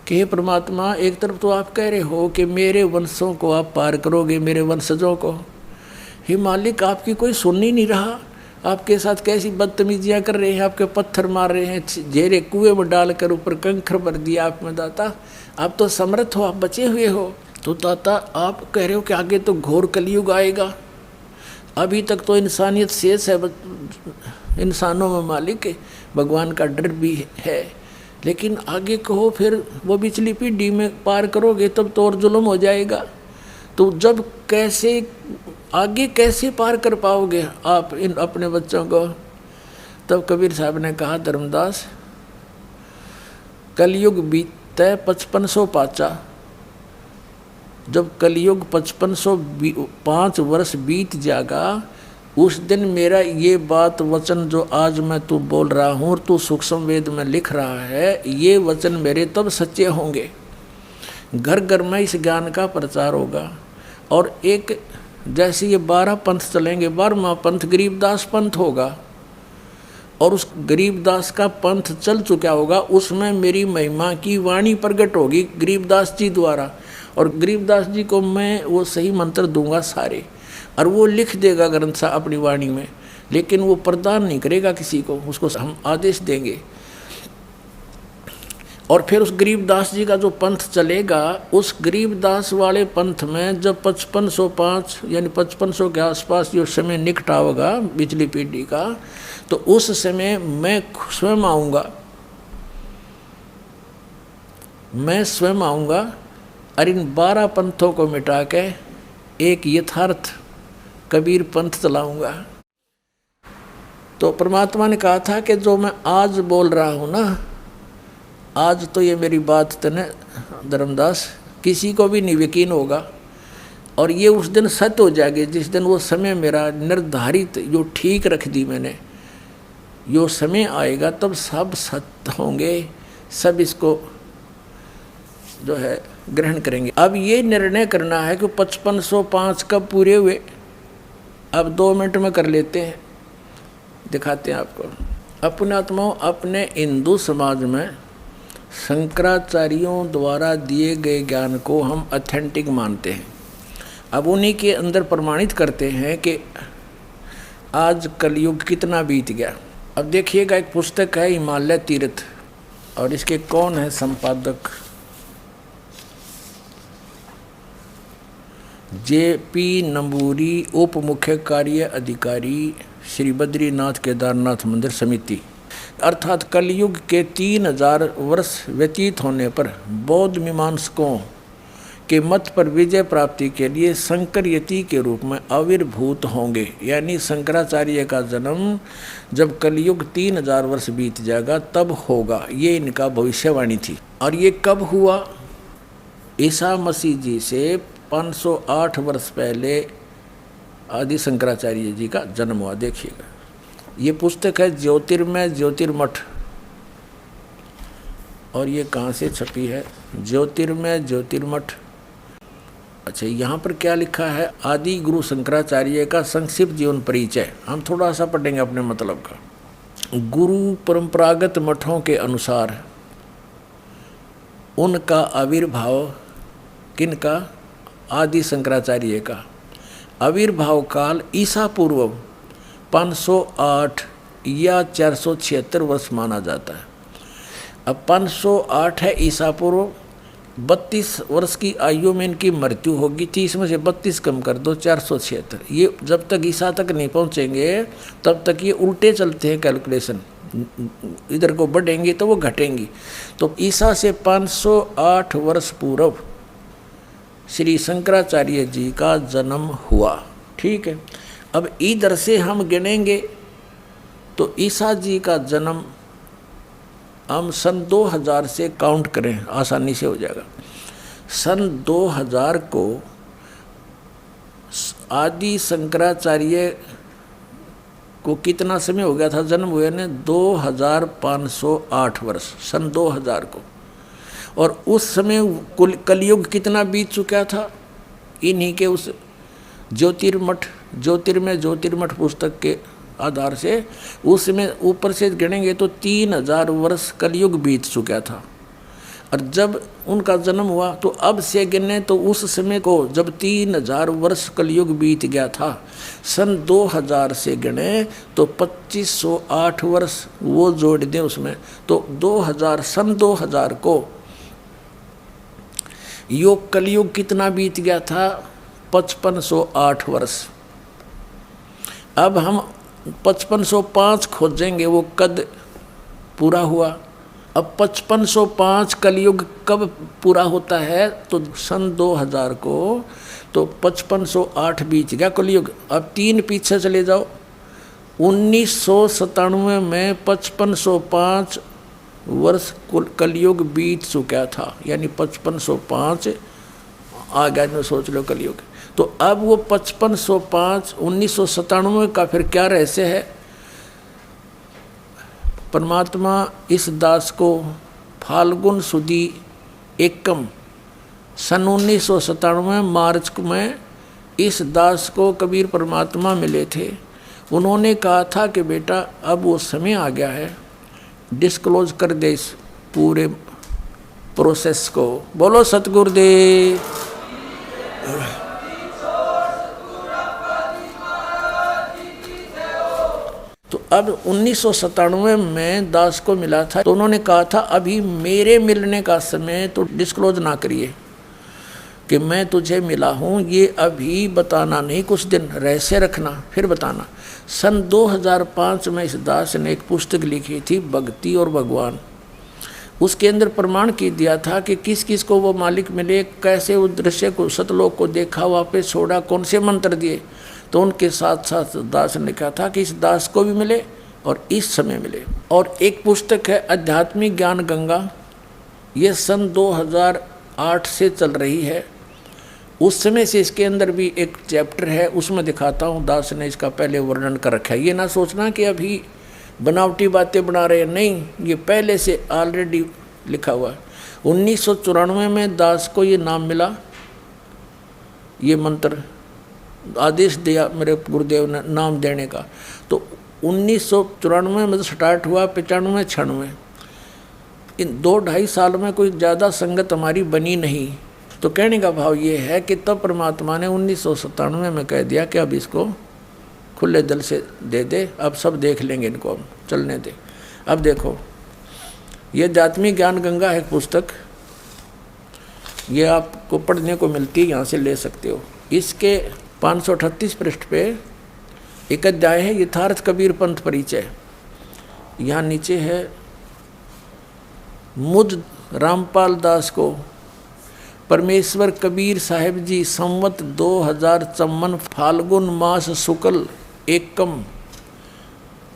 कि हे परमात्मा, एक तरफ तो आप कह रहे हो कि मेरे वंशों को आप पार करोगे, मेरे वंशजों को। हे मालिक, आपकी कोई सुन ही नहीं रहा, आपके साथ कैसी बदतमीजियाँ कर रहे हैं, आपके पत्थर मार रहे हैं, झेरे कुएं में डालकर ऊपर कंकर भर दिया आप में। दाता आप तो समर्थ हो, आप बचे हुए हो। तो दाता आप कह रहे हो कि आगे तो घोर कलयुग आएगा, अभी तक तो इंसानियत शेष है इंसानों में मालिक, भगवान का डर भी है, लेकिन आगे कहो फिर वो पिछली पीढ़ी में पार करोगे तब तो और जुल्म हो जाएगा। तो जब कैसे आगे कैसे पार कर पाओगे आप इन अपने बच्चों को। तब कबीर साहब ने कहा, धर्मदास कलयुग बीतता 5505, जब कलयुग 5505 वर्ष बीत जाएगा, उस दिन मेरा ये बात वचन जो आज मैं तू बोल रहा हूँ और तू सूक्ष्म वेद में लिख रहा है, ये वचन मेरे तब सच्चे होंगे। घर घर में इस ज्ञान का प्रचार होगा। और एक जैसे ये 12 पंथ चलेंगे, 12वां पंथ गरीबदास पंथ होगा और उस गरीबदास का पंथ चल चुका होगा, उसमें मेरी महिमा की वाणी प्रकट होगी गरीबदास जी द्वारा। और गरीबदास जी को मैं वो सही मंत्र दूंगा सारे, और वो लिख देगा ग्रंथ सा अपनी वाणी में, लेकिन वो प्रदान नहीं करेगा किसी को, उसको हम आदेश देंगे। और फिर उस गरीबदास जी का जो पंथ चलेगा, उस गरीबदास वाले पंथ में जब 5505 यानी 5500 के आसपास जो समय निकट होगा पिछली पीढ़ी का, तो उस समय मैं स्वयं आऊँगा मैं स्वयं आऊँगा और इन 12 पंथों को मिटा के एक यथार्थ कबीर पंथ चलाऊँगा। तो परमात्मा ने कहा था कि जो मैं आज बोल रहा हूँ ना, आज तो ये मेरी बात तने धर्मदास किसी को भी नहीं यकीन होगा, और ये उस दिन सत्य हो जाएगी जिस दिन वो समय मेरा निर्धारित जो ठीक रख दी मैंने, यो समय आएगा तब सब सत्य होंगे, सब इसको जो है ग्रहण करेंगे। अब ये निर्णय करना है कि 5505 कब पूरे हुए, अब 2 मिनट में कर लेते हैं, दिखाते हैं आपको। अपने आत्माओं, अपने हिंदू समाज में शंकराचार्यों द्वारा दिए गए ज्ञान को हम ऑथेंटिक मानते हैं। अब उन्हीं के अंदर प्रमाणित करते हैं कि आज कलयुग कितना बीत गया। अब देखिएगा, एक पुस्तक है हिमालय तीर्थ, और इसके कौन है संपादक, JP नंबूरी, उप मुख्य कार्य अधिकारी श्री बद्रीनाथ केदारनाथ मंदिर समिति। अर्थात कलयुग के 3000 वर्ष व्यतीत होने पर बौद्ध मीमांसकों के मत पर विजय प्राप्ति के लिए शंकर यति के रूप में आविर्भूत होंगे। यानी शंकराचार्य का जन्म जब कलयुग 3000 वर्ष बीत जाएगा तब होगा, ये इनका भविष्यवाणी थी। और ये कब हुआ? ईसा मसीह जी से 508 वर्ष पहले आदि शंकराचार्य जी का जन्म हुआ। देखिएगा, ये पुस्तक है ज्योतिर्मय ज्योतिर्मठ, और ये कहाँ से छपी है? ज्योतिर्मय ज्योतिर्मठ। अच्छा, यहाँ पर क्या लिखा है? आदि गुरु शंकराचार्य का संक्षिप्त जीवन परिचय। हम थोड़ा सा पढ़ेंगे अपने मतलब का। गुरु परंपरागत मठों के अनुसार उनका आविर्भाव, किनका? आदि शंकराचार्य का आविर्भाव काल ईसा पूर्व 508 या 476 वर्ष माना जाता है। अब 508 है ईसा पूर्व, 32 वर्ष की आयु में इनकी मृत्यु होगी। 30 में से 32 कम कर दो, 476। ये जब तक ईसा तक नहीं पहुंचेंगे तब तक ये उल्टे चलते हैं कैलकुलेशन, इधर को बढ़ेंगी तो वो घटेंगी। तो ईसा से 508 वर्ष पूर्व श्री शंकराचार्य जी का जन्म हुआ। ठीक है, अब इधर से हम गिनेंगे तो ईसा जी का जन्म हम सन 2000 से काउंट करें, आसानी से हो जाएगा। सन 2000 को आदि शंकराचार्य को कितना समय हो गया था जन्म हुए ने? 2508 वर्ष, सन 2000 को। और उस समय कलयुग कितना बीत चुका था? इन्हीं के उस ज्योतिर्मय ज्योतिर्मठ पुस्तक के आधार से उसमें ऊपर से गिनेंगे तो 3000 वर्ष कलयुग बीत चुका था। और जब उनका जन्म हुआ तो अब से गिने तो उस समय को जब 3000 वर्ष कलयुग बीत गया था, सन 2000 से गिने तो 2508 वर्ष वो जोड़ दें उसमें, तो 2000 सन 2000 को योग कलयुग कितना बीत गया था? 5508 वर्ष। अब हम 5505 खोजेंगे, वो कद पूरा हुआ। अब 5505 कलयुग कब पूरा होता है? तो सन 2000 को, तो 5508 बीत गया कलयुग। अब 3 पीछे चले जाओ, 1997 में 5505 वर्ष कलयुग बीत चुका था, यानी 5505 आ गया में सोच लो कलयुग। तो अब वो 5505 1997 का फिर क्या रहस्य है? परमात्मा इस दास को फाल्गुन सुदी एकम सन 1997 मार्च में इस दास को कबीर परमात्मा मिले थे। उन्होंने कहा था कि बेटा अब वो समय आ गया है, डिस्क्लोज कर दे इस पूरे प्रोसेस को। बोलो सतगुरुदेव। तो अब 1997 में दास को मिला था, तो उन्होंने कहा था अभी मेरे मिलने का समय तो डिस्क्लोज ना करिए कि मैं तुझे मिला हूँ, ये अभी बताना नहीं, कुछ दिन रहस्य रखना फिर बताना। सन 2005 में इस दास ने एक पुस्तक लिखी थी, भक्ति और भगवान। उसके अंदर प्रमाण की दिया था कि किस किस को वो मालिक मिले, कैसे उस दृश्य को सतलोक को देखा, वापस छोड़ा, कौन से मंत्र दिए। तो उनके साथ साथ दास ने कहा था कि इस दास को भी मिले और इस समय मिले। और एक पुस्तक है आध्यात्मिक ज्ञान गंगा, ये सन 2008 से चल रही है। उस समय से इसके अंदर भी एक चैप्टर है, उसमें दिखाता हूँ दास ने इसका पहले वर्णन कर रखा है। ये ना सोचना कि अभी बनावटी बातें बना रहे हैं, नहीं, ये पहले से ऑलरेडी लिखा हुआ है। 1994 में दास को ये नाम मिला, ये मंत्र आदेश दिया मेरे गुरुदेव ने नाम देने का। तो 1994 में स्टार्ट हुआ, 95, 96, इन 2-2.5 साल में कोई ज़्यादा संगत हमारी बनी नहीं। तो कहने का भाव ये है कि तब परमात्मा ने 1997 में कह दिया कि अब इसको खुले दिल से दे दे, अब सब देख लेंगे, इनको अब चलने दे। अब देखो, ये आध्यात्मिक ज्ञान गंगा है पुस्तक, ये आपको पढ़ने को मिलती है, यहाँ से ले सकते हो। इसके 538 पृष्ठ पे एक अध्याय है यथार्थ कबीर पंथ परिचय। यहाँ नीचे है, मुझ रामपाल दास को परमेश्वर कबीर साहिब जी संवत 2054 फाल्गुन मास शुक्ल एकम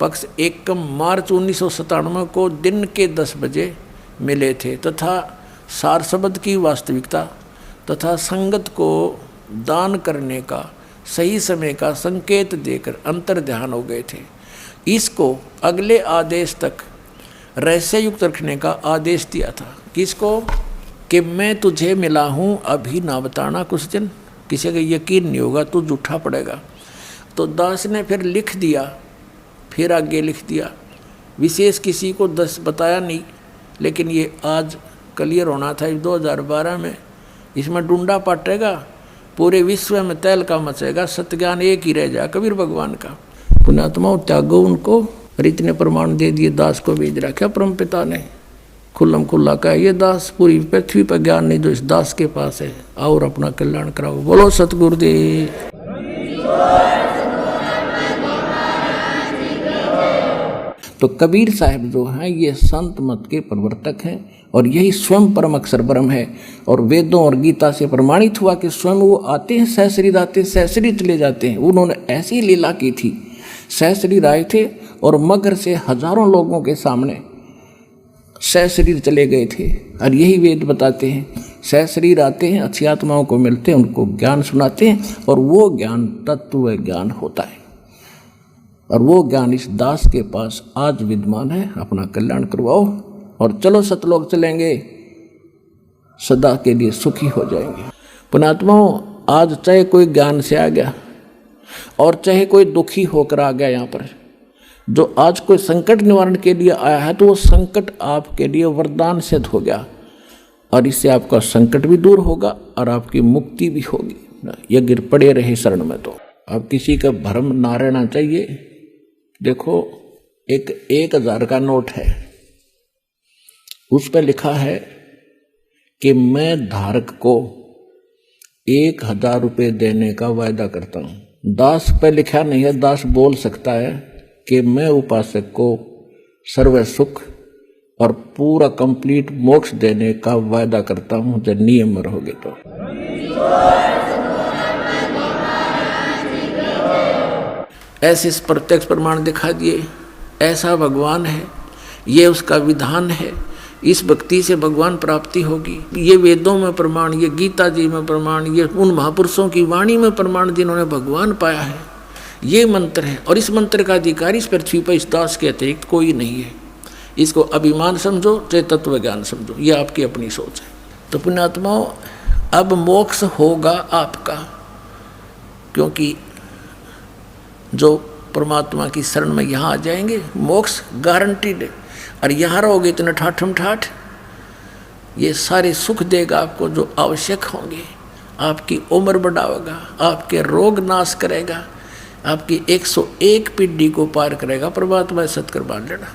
पक्ष एकम मार्च 1997 को दिन के 10 बजे मिले थे तथा सार शब्द की वास्तविकता तथा संगत को दान करने का सही समय का संकेत देकर अंतर ध्यान हो गए थे। इसको अगले आदेश तक रहस्य युक्त रखने का आदेश दिया था। किसको? कि मैं तुझे मिला हूँ, अभी ना बताना, कुछ दिन किसी का यकीन नहीं होगा, तू झूठा पड़ेगा। तो दास ने फिर लिख दिया, फिर आगे लिख दिया, विशेष किसी को 10 बताया नहीं, लेकिन ये आज क्लियर होना था 2012 में। इसमें डूंडा पाटेगा, पूरे विश्व में तहलका मचेगा, सत्यज्ञान एक ही रह जाए, कबीर भगवान का। पुण्यात्माओं त्यागो उनको, और इतने प्रमाण दे दिए, दास को भेज रखा परम पिता ने खुल्लम खुल्ला का। ये दास पूरी पृथ्वी पर ज्ञान नहीं जो इस दास के पास है, और अपना कल्याण कराओ। बोलो सतगुरुदेव। तो कबीर साहब जो हैं ये संत मत के प्रवर्तक हैं, और यही स्वयं परम अक्षर ब्रह्म है। और वेदों और गीता से प्रमाणित हुआ कि स्वयं वो आते हैं, सहशरीर आते, सहशरीर चले जाते हैं। उन्होंने ऐसी लीला की थी, सहशरीर आए थे और मगर से हजारों लोगों के सामने सहशरीर चले गए थे। और यही वेद बताते हैं, सहशरीर आते हैं, अच्छी आत्माओं को मिलते हैं, उनको ज्ञान सुनाते हैं, और वो ज्ञान तत्व ज्ञान होता है। और वो ज्ञान इस दास के पास आज विद्यमान है। अपना कल्याण करवाओ और चलो सतलोक चलेंगे, सदा के लिए सुखी हो जाएंगे। पुण्यात्माओं, आज चाहे कोई ज्ञान से आ गया और चाहे कोई दुखी होकर आ गया, यहाँ पर जो आज कोई संकट निवारण के लिए आया है, तो वो संकट आपके लिए वरदान सिद्ध हो गया, और इससे आपका संकट भी दूर होगा और आपकी मुक्ति भी होगी। ये गिर पड़े रहे शरण में। तो अब किसी का भ्रम ना रहना चाहिए। देखो, एक 1000 का नोट है, उस पर लिखा है कि मैं धारक को 1000 रुपये देने का वायदा करता हूं। दास पे लिखा नहीं है, दास बोल सकता है कि मैं उपासक को सर्व सुख और पूरा कंप्लीट मोक्ष देने का वायदा करता हूं जब नियम रहोगे तो। ऐसे प्रत्यक्ष प्रमाण दिखा दिए, ऐसा भगवान है, ये उसका विधान है, इस भक्ति से भगवान प्राप्ति होगी। ये वेदों में प्रमाण, ये गीता जी में प्रमाण, ये उन महापुरुषों की वाणी में प्रमाण जिन्होंने भगवान पाया है। ये मंत्र है, और इस मंत्र का अधिकारी इस पृथ्वी पर इस दास के अतिरिक्त कोई नहीं है। इसको अभिमान समझो चाहे तत्व ज्ञान समझो, ये आपकी अपनी सोच है। तो पुण्यात्माओं, अब मोक्ष होगा आपका, क्योंकि जो परमात्मा की शरण में यहाँ आ जाएंगे, मोक्ष गारंटीड है। और यहाँ रहोगे इतना ठाठम ठाठ, ये सारे सुख देगा आपको जो आवश्यक होंगे, आपकी उम्र बढ़ाएगा, आपके रोग नाश करेगा, आपकी 101 पीढ़ी को पार करेगा। परमात्मा सत्कर मान लेना।